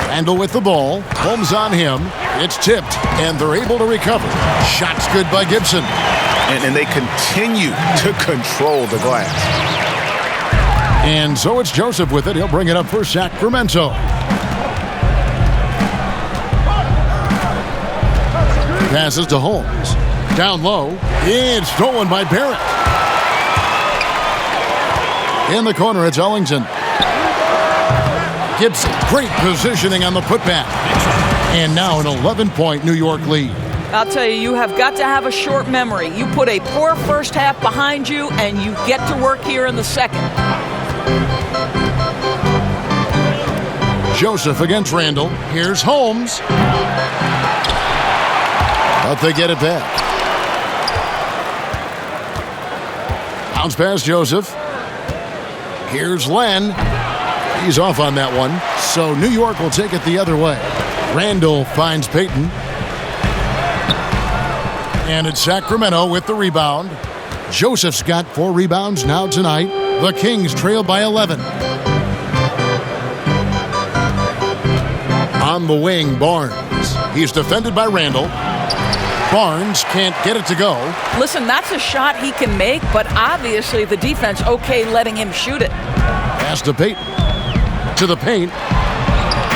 Randall with the ball. Holmes on him. It's tipped, and they're able to recover. Shot's good by Gibson. And they continue to control the glass. And so it's Joseph with it. He'll bring it up for Sacramento. Passes to Holmes. Down low. It's stolen by Barrett. In the corner, it's Ellington. Gibson, great positioning on the putback. And now an 11-point New York lead. I'll tell you, you have got to have a short memory. You put a poor first half behind you, and you get to work here in the second. Joseph against Randall. Here's Holmes. But they get it back. Bounce past Joseph. Here's Len. He's off on that one. So New York will take it the other way. Randall finds Payton. And it's Sacramento with the rebound. Joseph's got 4 rebounds now tonight. The Kings trail by 11. On the wing, Barnes. He's defended by Randall. Barnes can't get it to go. Listen, that's a shot he can make, but obviously the defense okay letting him shoot it. Pass to Payton. To the paint.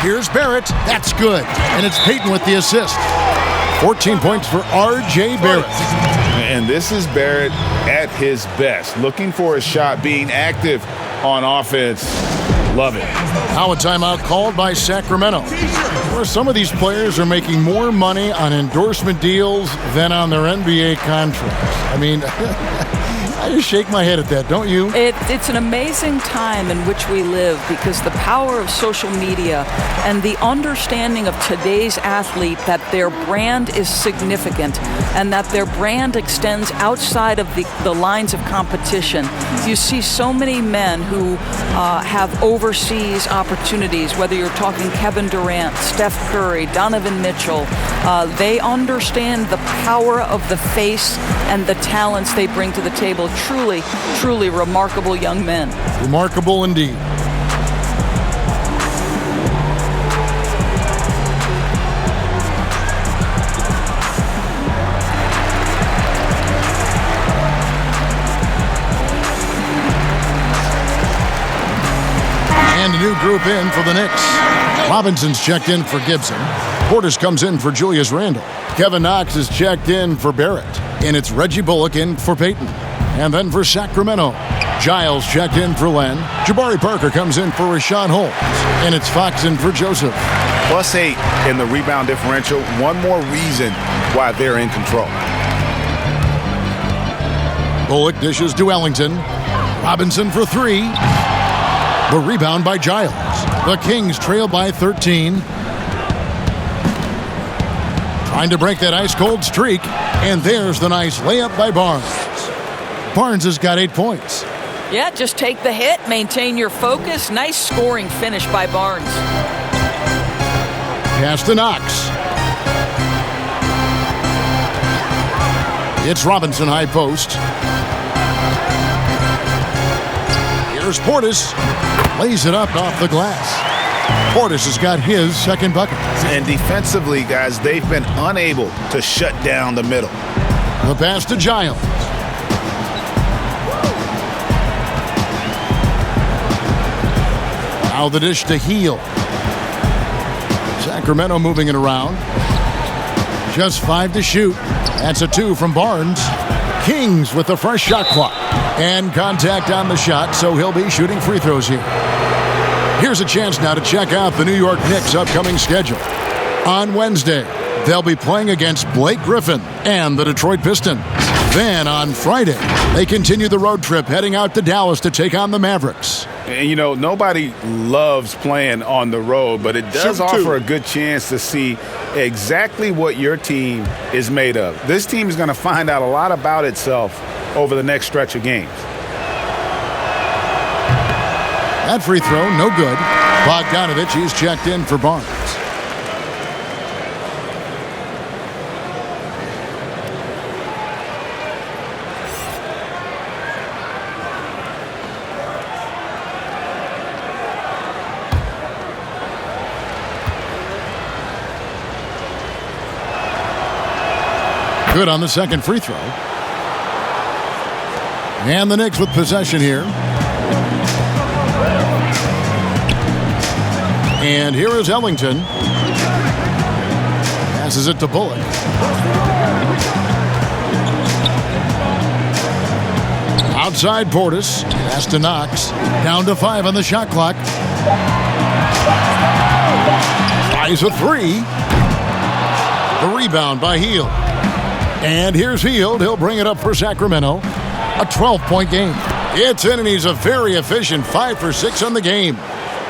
Here's Barrett. That's good. And it's Payton with the assist. 14 points for R.J. Barrett. And this is Barrett at his best. Looking for a shot, being active on offense. Love it. Now a timeout called by Sacramento. Where some of these players are making more money on endorsement deals than on their NBA contracts. I mean, I just shake my head at that, don't you? It's an amazing time in which we live because the power of social media and the understanding of today's athlete that their brand is significant and that their brand extends outside of the lines of competition. You see so many men who have overseas opportunities, whether you're talking Kevin Durant, Steph Curry, Donovan Mitchell. They understand the power of the face and the talents they bring to the table. Truly, truly remarkable young men. Remarkable indeed. And a new group in for the Knicks. Robinson's checked in for Gibson. Portis comes in for Julius Randle. Kevin Knox is checked in for Barrett. And it's Reggie Bullock in for Peyton. And then for Sacramento, Giles checked in for Len. Jabari Parker comes in for Rashawn Holmes. And it's Fox in for Joseph. +8 in the rebound differential. One more reason why they're in control. Bullock dishes to Ellington. Robinson for 3. The rebound by Giles. The Kings trail by 13. Trying to break that ice-cold streak. And there's the nice layup by Barnes. Barnes has got 8 points. Yeah, just take the hit, maintain your focus. Nice scoring finish by Barnes. Pass to Knox. It's Robinson high post. Here's Portis. Lays it up off the glass. Portis has got his second bucket. And defensively, guys, they've been unable to shut down the middle. The pass to Giles. Now the dish to Heel. Sacramento moving it around. Just 5 to shoot. That's a 2 from Barnes. Kings with the fresh shot clock. And contact on the shot, so he'll be shooting free throws here. Here's a chance now to check out the New York Knicks' upcoming schedule. On Wednesday, they'll be playing against Blake Griffin and the Detroit Pistons. Then on Friday, they continue the road trip heading out to Dallas to take on the Mavericks. And, you know, nobody loves playing on the road, but it does offer a good chance to see exactly what your team is made of. This team is going to find out a lot about itself over the next stretch of games. That free throw, no good. Bogdanovich, he's checked in for Barnes. Good on the second free throw. And the Knicks with possession here. And here is Ellington. Passes it to Bullock. Outside Portis. Pass to Knox. Down to 5 on the shot clock. Tries a 3. The rebound by Hield. And here's Hield. He'll bring it up for Sacramento. A 12-point game. It's in, and he's a very efficient 5 for 6 on the game.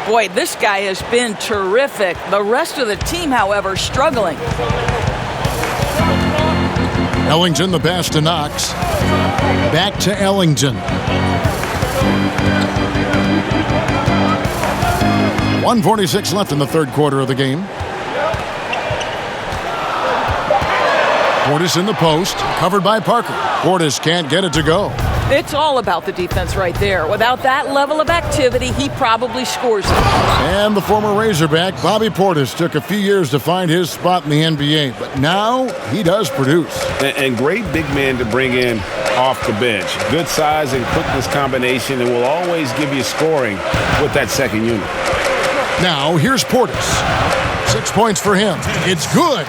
Boy, this guy has been terrific. The rest of the team, however, struggling. Ellington, the pass to Knox. Back to Ellington. 1:46 left in the third quarter of the game. Portis in the post, covered by Parker. Portis can't get it to go. It's all about the defense right there. Without that level of activity, he probably scores it. And the former Razorback, Bobby Portis, took a few years to find his spot in the NBA, but now he does produce. And great big man to bring in off the bench. Good size and quickness combination, and will always give you scoring with that second unit. Now, here's Portis. 6 points for him. It's good.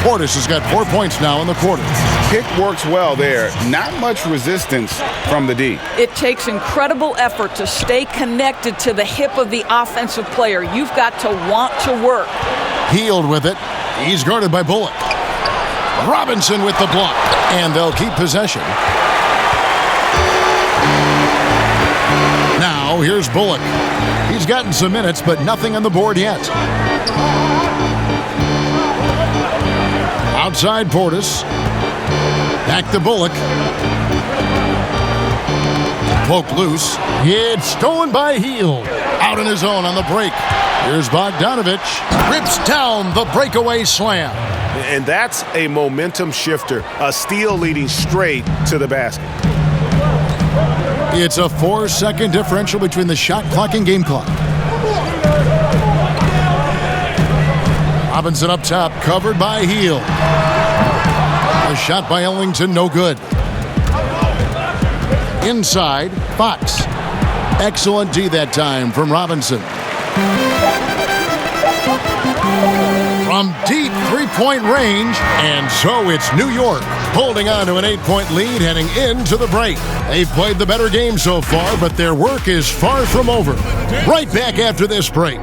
Portis has got 4 points now in the quarter. Kick works well there. Not much resistance from the D. It takes incredible effort to stay connected to the hip of the offensive player. You've got to want to work. Hield with it. He's guarded by Bullock. Robinson with the block. And they'll keep possession. Now here's Bullock. He's gotten some minutes, but nothing on the board yet. Outside Portis. Back to Bullock. Poke loose. It's stolen by Hield. Out on his own on the break. Here's Bogdanovich. Rips down the breakaway slam. And that's a momentum shifter. A steal leading straight to the basket. It's a 4-second differential between the shot clock and game clock. Robinson up top, covered by Hield. A shot by Ellington, no good. Inside, Fox. Excellent D that time from Robinson. From deep three-point range, and so it's New York holding on to an 8-point lead heading into the break. They've played the better game so far, but their work is far from over. Right back after this break.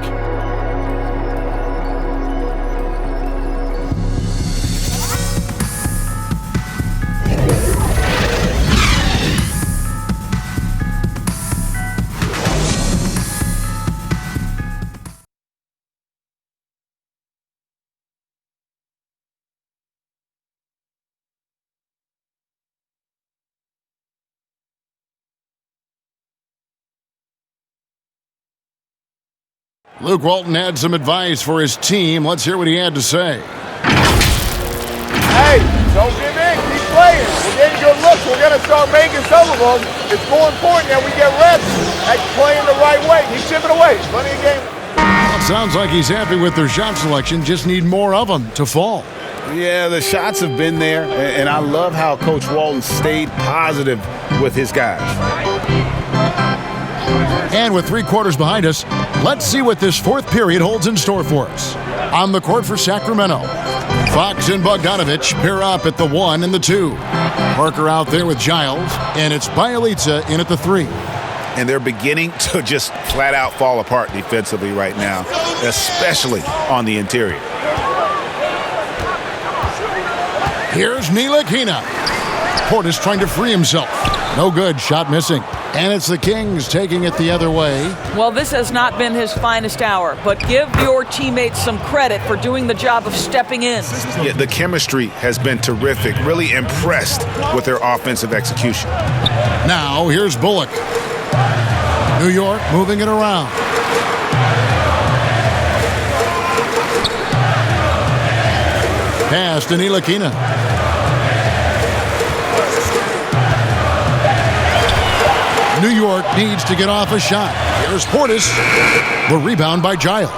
Luke Walton had some advice for his team. Let's hear what he had to say. Hey, don't give in. Keep playing. We're getting good looks. We're going to start making some of them. It's more important that we get reps at playing the right way. Keep chipping away. Plenty of game. Well, it sounds like he's happy with their shot selection. Just need more of them to fall. Yeah, the shots have been there, and I love how Coach Walton stayed positive with his guys. And with 3 quarters behind us, let's see what this fourth period holds in store for us. On the court for Sacramento, Fox and Bogdanovich pair up at the 1 and the 2. Parker out there with Giles, and it's Bielitsa in at the 3. And they're beginning to just flat out fall apart defensively right now, especially on the interior. Here's Ntilikina. Portis trying to free himself. No good, shot missing. And it's the Kings taking it the other way. Well, this has not been his finest hour, but give your teammates some credit for doing the job of stepping in. Yeah, the chemistry has been terrific. Really impressed with their offensive execution. Now, here's Bullock. New York moving it around. Pass to Ntilikina. New York needs to get off a shot. Here's Portis. The rebound by Giles.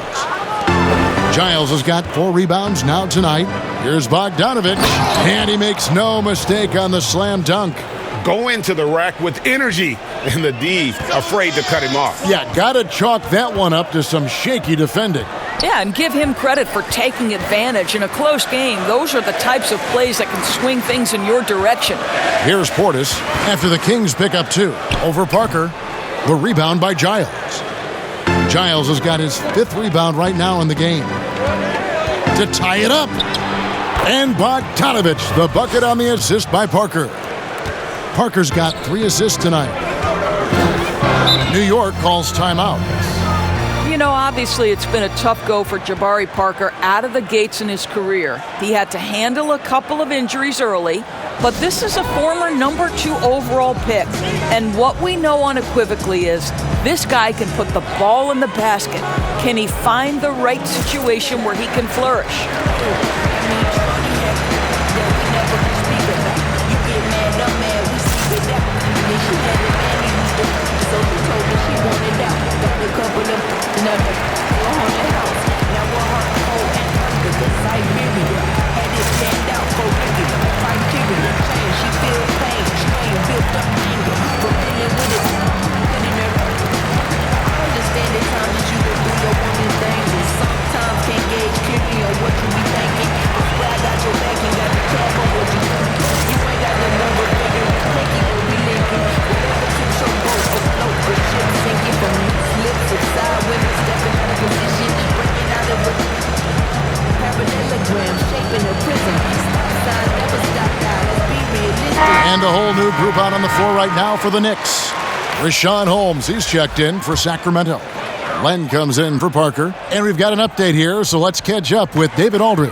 Giles has got 4 rebounds now tonight. Here's Bogdanovich. And he makes no mistake on the slam dunk. Go into the rack with energy. And the D afraid to cut him off. Yeah, gotta chalk that one up to some shaky defending. Yeah, and give him credit for taking advantage in a close game. Those are the types of plays that can swing things in your direction. Here's Portis after the Kings pick up 2. Over Parker. The rebound by Giles. Giles has got his 5th rebound right now in the game. To tie it up. And Bogdanovich, the bucket on the assist by Parker. Parker's got 3 assists tonight. New York calls timeout. You know, obviously it's been a tough go for Jabari Parker out of the gates in his career. He had to handle a couple of injuries early, but this is a former number 2 overall pick. And what we know unequivocally is this guy can put the ball in the basket. Can he find the right situation where he can flourish? And a whole new group out on the floor right now for the Knicks. Rashawn Holmes, he's checked in for Sacramento. Len comes in for Parker. And we've got an update here, so let's catch up with David Aldridge.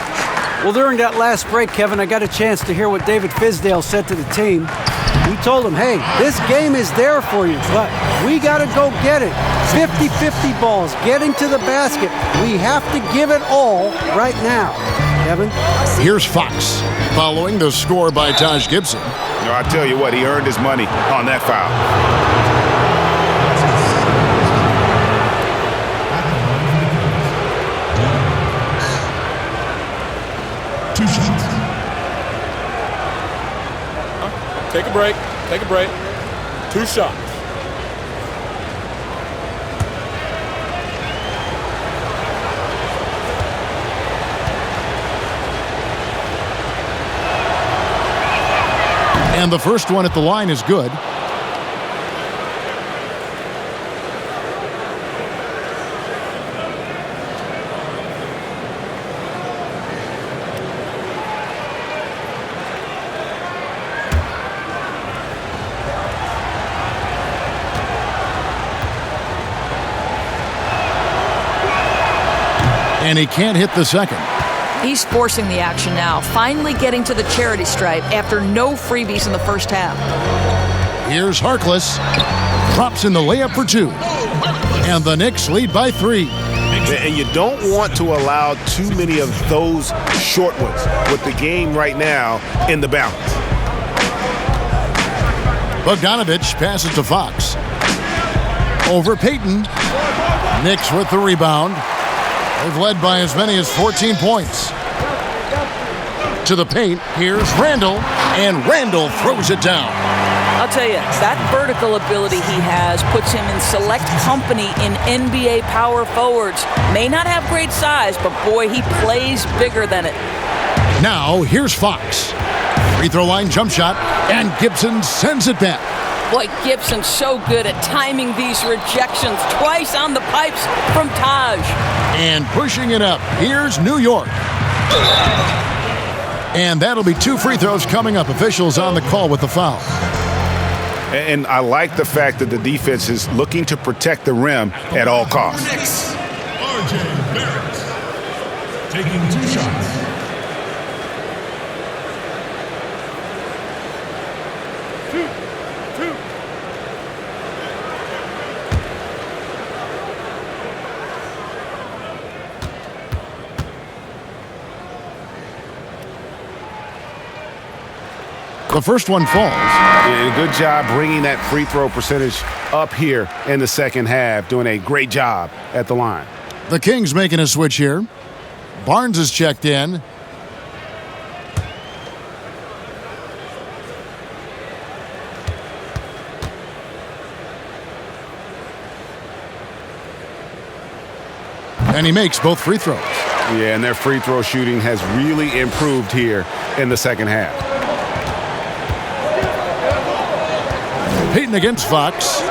Well, during that last break, Kevin, I got a chance to hear what David Fizdale said to the team. He told them, hey, this game is there for you, but we got to go get it. 50-50 balls, getting to the basket. We have to give it all right now. Kevin? Here's Fox, following the score by Taj Gibson. No, I tell you what, he earned his money on that foul. Take a break. Take a break. 2 shots. And the first one at the line is good. And he can't hit the second. He's forcing the action now, finally getting to the charity stripe after no freebies in the first half. Here's Harkless. Drops in the layup for 2. And the Knicks lead by 3. And you don't want to allow too many of those short ones with the game right now in the balance. Bogdanovich passes to Fox. Over Payton. Knicks with the rebound. They've led by as many as 14 points. To the paint, here's Randall, and Randall throws it down. I'll tell you, that vertical ability he has puts him in select company in NBA power forwards. May not have great size, but boy, he plays bigger than it. Now, here's Fox. Free throw line jump shot, and Gibson sends it back. Boy, Gibson's so good at timing these rejections. Twice on the pipes from Taj. And pushing it up, here's New York. And that'll be 2 free throws coming up. Officials on the call with the foul. And I like the fact that the defense is looking to protect the rim at all costs. R.J. Barrett taking 2 shots. The first one falls. And good job bringing that free throw percentage up here in the second half, doing a great job at the line. The Kings making a switch here. Barnes is checked in. And he makes both free throws. Yeah, and their free throw shooting has really improved here in the second half. Payton against Fox.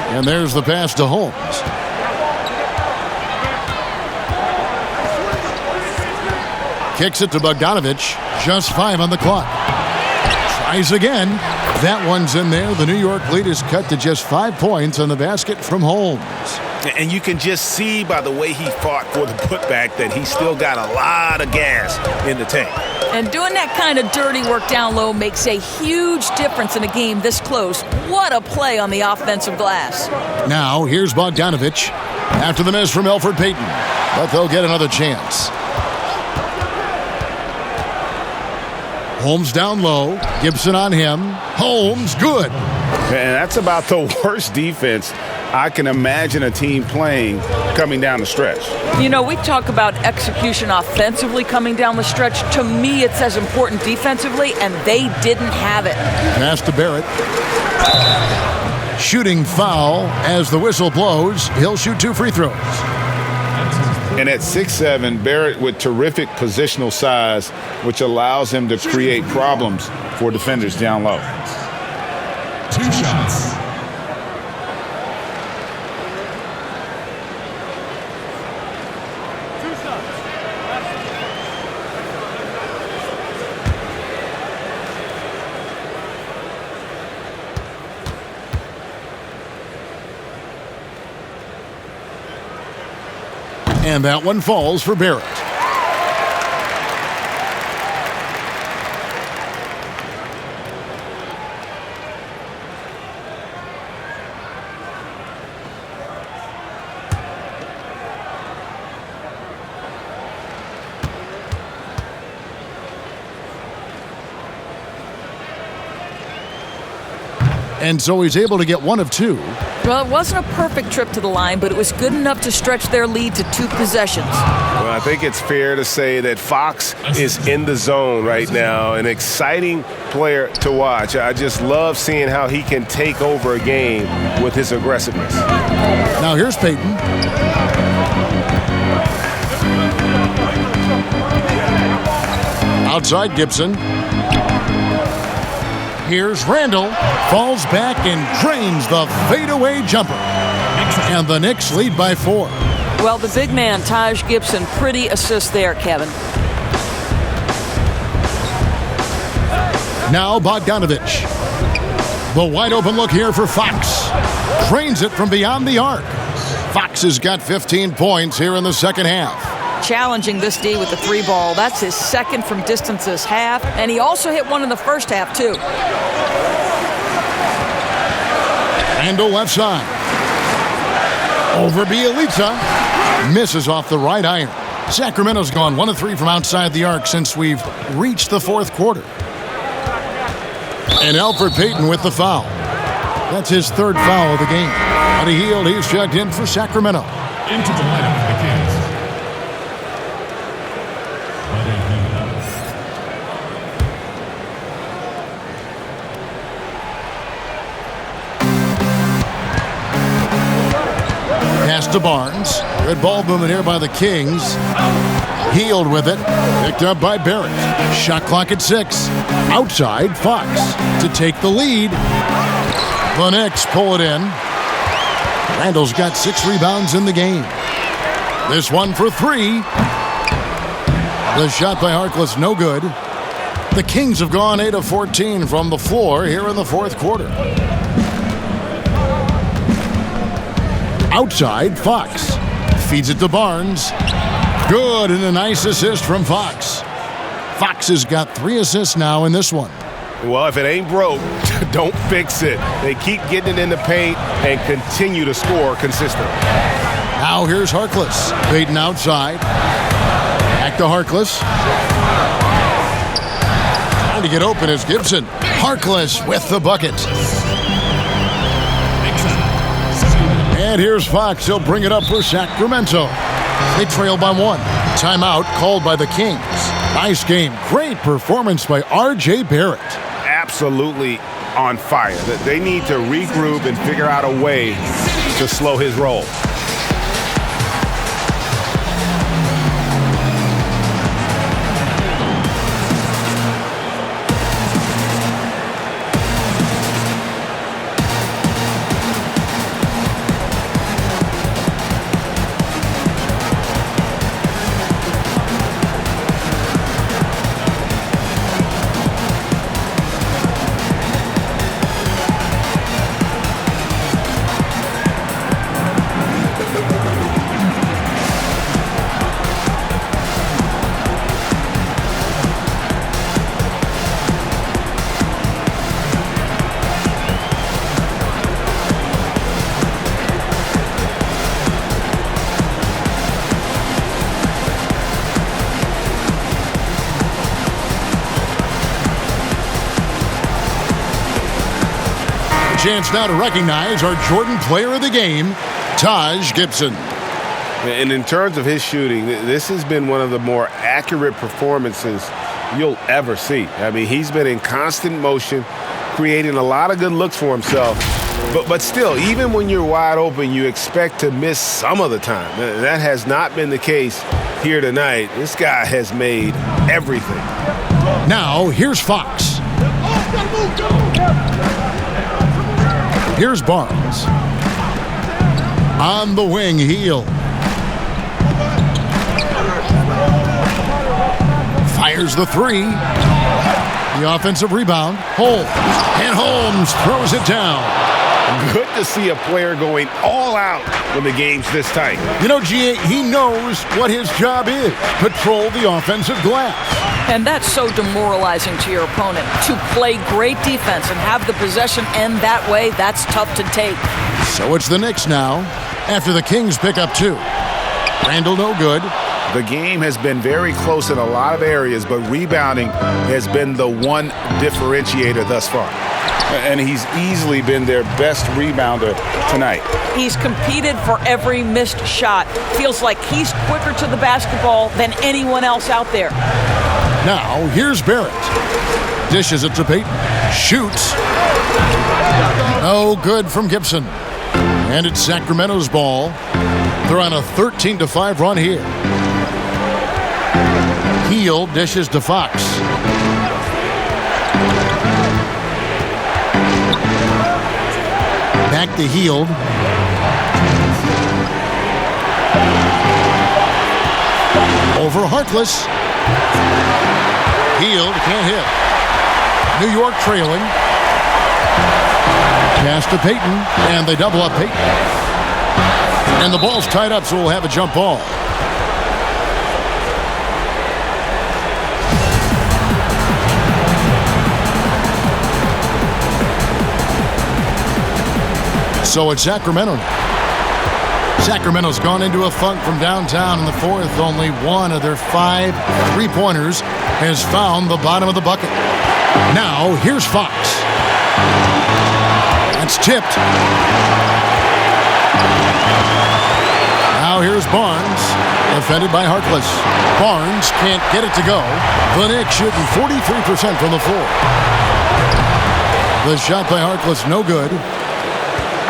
And there's the pass to Holmes. Kicks it to Bogdanovich. Just 5 on the clock. Tries again. That one's in there. The New York lead is cut to just 5 points on the basket from Holmes. And you can just see by the way he fought for the putback that he still got a lot of gas in the tank. And doing that kind of dirty work down low makes a huge difference in a game this close. What a play on the offensive glass. Now, here's Bogdanovich after the miss from Elfrid Payton. But they'll get another chance. Holmes down low. Gibson on him. Holmes, good. And that's about the worst defense I can imagine a team playing coming down the stretch. You know, we talk about execution offensively coming down the stretch. To me, it's as important defensively, and they didn't have it. Pass to Barrett. Shooting foul as the whistle blows. He'll shoot 2 free throws. And at 6'7", Barrett with terrific positional size, which allows him to create problems for defenders down low. 2 shots. And that one falls for Barrett. And so he's able to get one of two. Well, it wasn't a perfect trip to the line, but it was good enough to stretch their lead to 2 possessions. Well, I think it's fair to say that Fox is in the zone right now, an exciting player to watch. I just love seeing how he can take over a game with his aggressiveness. Now here's Peyton. Outside Gibson. Here's Randall. Falls back and drains the fadeaway jumper. And the Knicks lead by 4. Well, the big man, Taj Gibson, pretty assist there, Kevin. Now Bogdanovich. The wide open look here for Fox. Drains it from beyond the arc. Fox has got 15 points here in the second half. Challenging this D with the 3 ball. That's his second from distance this half. And he also hit one in the first half, too. Randall left side. Over Bielitsa. Misses off the right iron. Sacramento's gone 1 of 3 from outside the arc since we've reached the 4th quarter. And Elfrid Payton with the foul. That's his 3rd foul of the game. Buddy Hield, he's checked in for Sacramento. Into the lineup for the Kings. Pass to Barnes. Good ball movement here by the Kings. Hield with it. Picked up by Barrett. Shot clock at 6. Outside, Fox to take the lead. The Knicks pull it in. Randall's got 6 rebounds in the game. This one for 3. The shot by Harkless, no good. The Kings have gone 8 of 14 from the floor here in the 4th quarter. Outside, Fox. Feeds it to Barnes. Good, and a nice assist from Fox. Fox has got 3 assists now in this one. Well, if it ain't broke, don't fix it. They keep getting it in the paint and continue to score consistently. Now here's Harkless. Payton outside. Back to Harkless. Trying to get open is Gibson. Harkless with the bucket. And here's Fox. He'll bring it up for Sacramento. They trail by 1. Timeout called by the Kings. Nice game. Great performance by R.J. Barrett. Absolutely on fire. They need to regroup and figure out a way to slow his roll. Chance now to recognize our Jordan Player of the Game, Taj Gibson. And in terms of his shooting, this has been one of the more accurate performances you'll ever see. I mean, he's been in constant motion, creating a lot of good looks for himself. But still, even when you're wide open, you expect to miss some of the time. That has not been the case here tonight. This guy has made everything. Now, here's Fox. Here's Barnes. On the wing, Hield. Fires the 3. The offensive rebound. Holmes. And Holmes throws it down. Good to see a player going all out when the game's this tight. You know, G.A., he knows what his job is. Patrol the offensive glass. And that's so demoralizing to your opponent. To play great defense and have the possession end that way, that's tough to take. So it's the Knicks now, after the Kings pick up 2. Randall no good. The game has been very close in a lot of areas, but rebounding has been the one differentiator thus far. And he's easily been their best rebounder tonight. He's competed for every missed shot. Feels like he's quicker to the basketball than anyone else out there. Now, here's Barrett. Dishes it to Payton. Shoots. No good from Gibson. And it's Sacramento's ball. They're on a 13-5 run here. Heel dishes to Fox. Back to Hield. Over Harkless. Hield can't hit. New York trailing. Pass to Payton, and they double up Payton. And the ball's tied up, so we'll have a jump ball. So it's Sacramento now. Sacramento's gone into a funk from downtown in the fourth. Only one of their 5 3-pointers has found the bottom of the bucket. Now, here's Fox. That's tipped. Now here's Barnes, defended by Harkless. Barnes can't get it to go. The Knicks shooting 43% from the floor. The shot by Harkless, no good.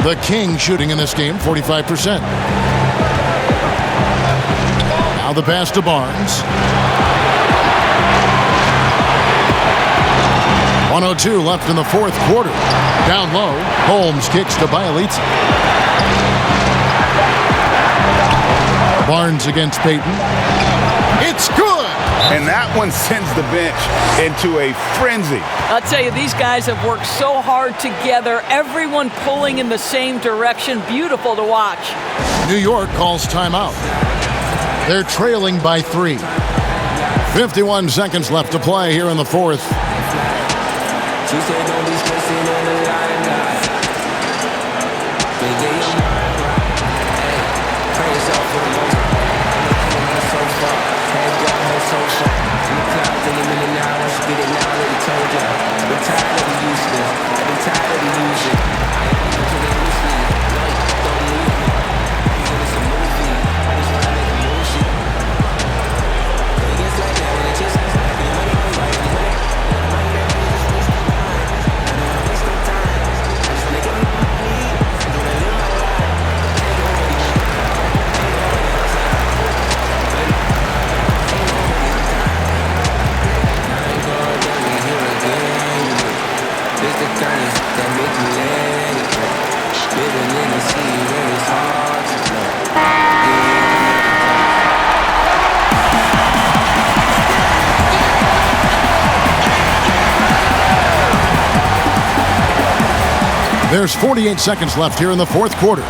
The Kings shooting in this game, 45%. Now the pass to Barnes. 1:02 left in the fourth quarter. Down low, Holmes kicks to Bielitsa. Barnes against Payton. It's good! And that one sends the bench into a frenzy. I'll tell you, these guys have worked so hard together. Everyone pulling in the same direction. Beautiful to watch. New York calls timeout. They're trailing by 3. 51 seconds left to play here in the fourth. There's 48 seconds left here in the fourth quarter.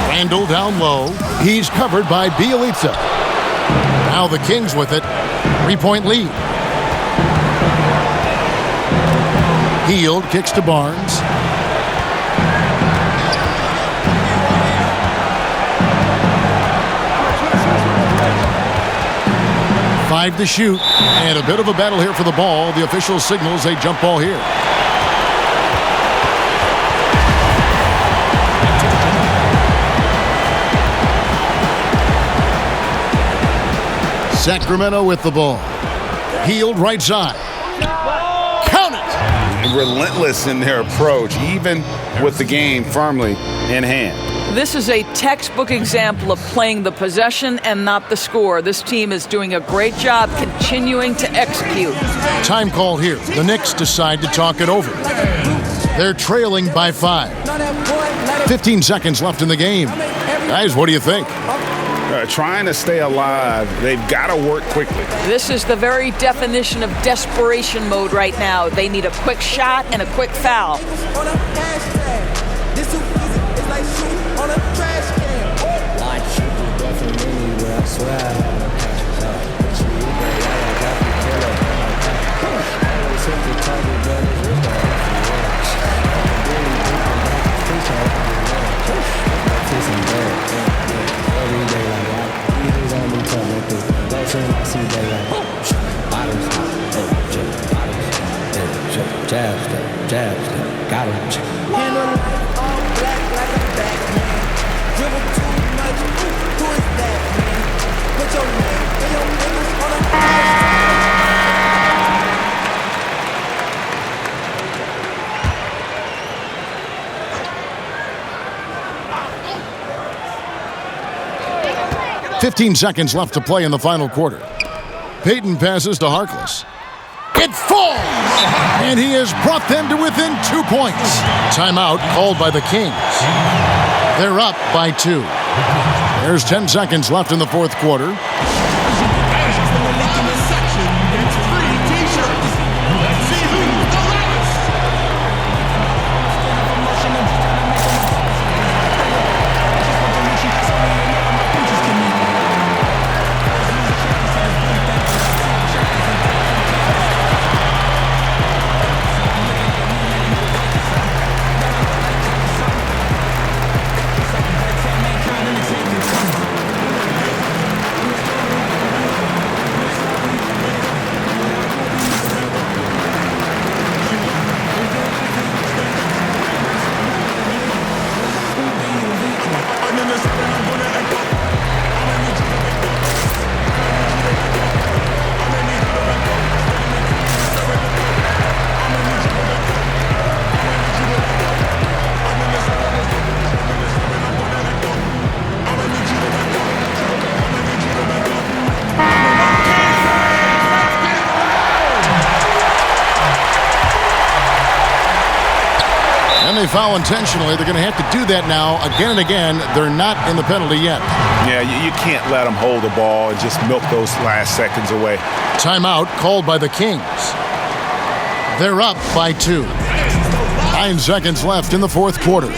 Randall down low. He's covered by Bielitsa. Now the Kings with it. 3-point lead. Hield kicks to Barnes. Five to shoot, and a bit of a battle here for the ball. The official signals a jump ball here. Sacramento with the ball. Hield right side. Count it! Relentless in their approach, even with the game firmly in hand. This is a textbook example of playing the possession and not the score. This team is doing a great job continuing to execute. Time call here. The Knicks decide to talk it over. They're trailing by 5. 15 seconds left in the game. Guys, what do you think? trying to stay alive. They've got to work quickly. This is the very definition of desperation mode right now. They need a quick shot and a quick foul. Jabs, got him. Handle all black like a Batman. Dribble too much, who is that, man? Put your name and your niggas on a – 15 seconds left to play in the final quarter. Peyton passes to Harkless. It falls! And he has brought them to within 2 points. Timeout called by the Kings. They're up by 2. There's 10 seconds left in the fourth quarter. Foul intentionally. They're going to have to do that now again and again. They're not in the penalty yet. Yeah, you can't let them hold the ball and just milk those last seconds away. Timeout called by the Kings. They're up by 2. 9 seconds left in the fourth quarter.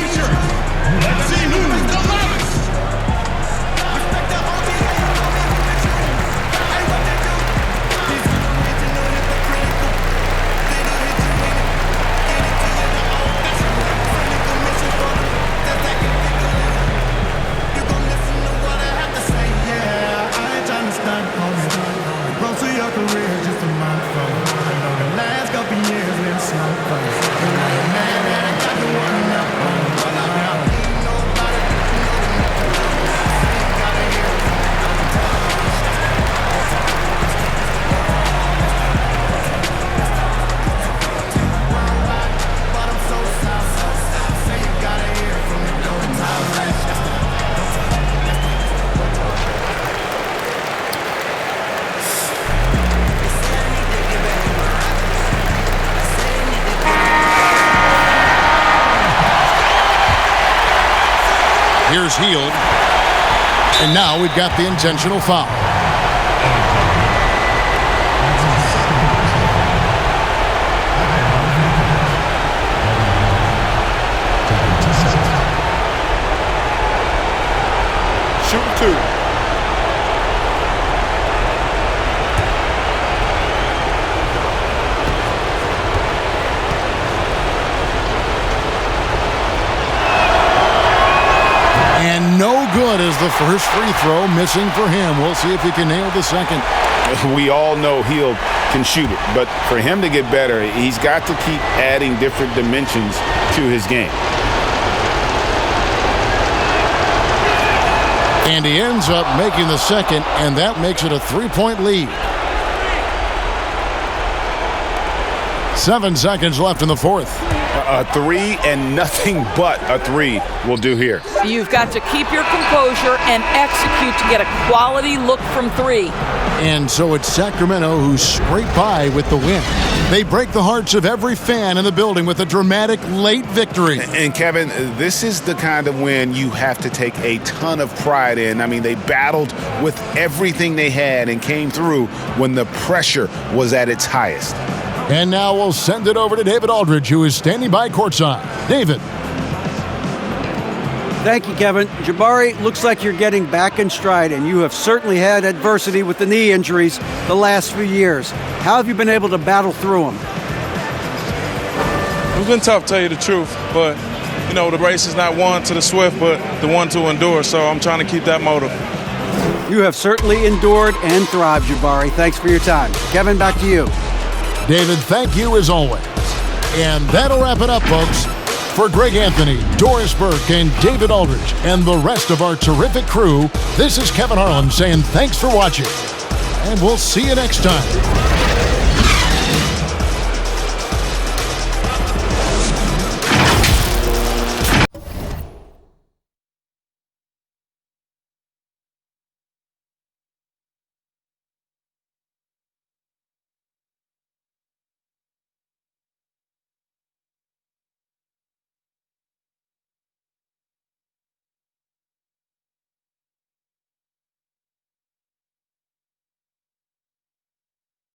Here's Heald. And now we've got the intentional foul. Shoot 2. And no good as the first free throw, missing for him. We'll see if he can nail the second. We all know Heald can shoot it, but for him to get better, he's got to keep adding different dimensions to his game. And he ends up making the second, and that makes it a 3-point lead. 7 seconds left in the fourth. A three and nothing but a three will do here. You've got to keep your composure and execute to get a quality look from three. And so it's Sacramento who scrape by with the win. They break the hearts of every fan in the building with a dramatic late victory. And Kevin, this is the kind of win you have to take a ton of pride in. I mean, they battled with everything they had and came through when the pressure was at its highest. And now we'll send it over to David Aldridge, who is standing by courtside. David. Thank you, Kevin. Jabari, looks like you're getting back in stride, and you have certainly had adversity with the knee injuries the last few years. How have you been able to battle through them? It's been tough, to tell you the truth, but, you know, the race is not won to the swift, but the one to endure, so I'm trying to keep that motive. You have certainly endured and thrived, Jabari. Thanks for your time. Kevin, back to you. David, thank you as always. And that'll wrap it up, folks. For Greg Anthony, Doris Burke, and David Aldridge, and the rest of our terrific crew, this is Kevin Harlan saying thanks for watching. And we'll see you next time.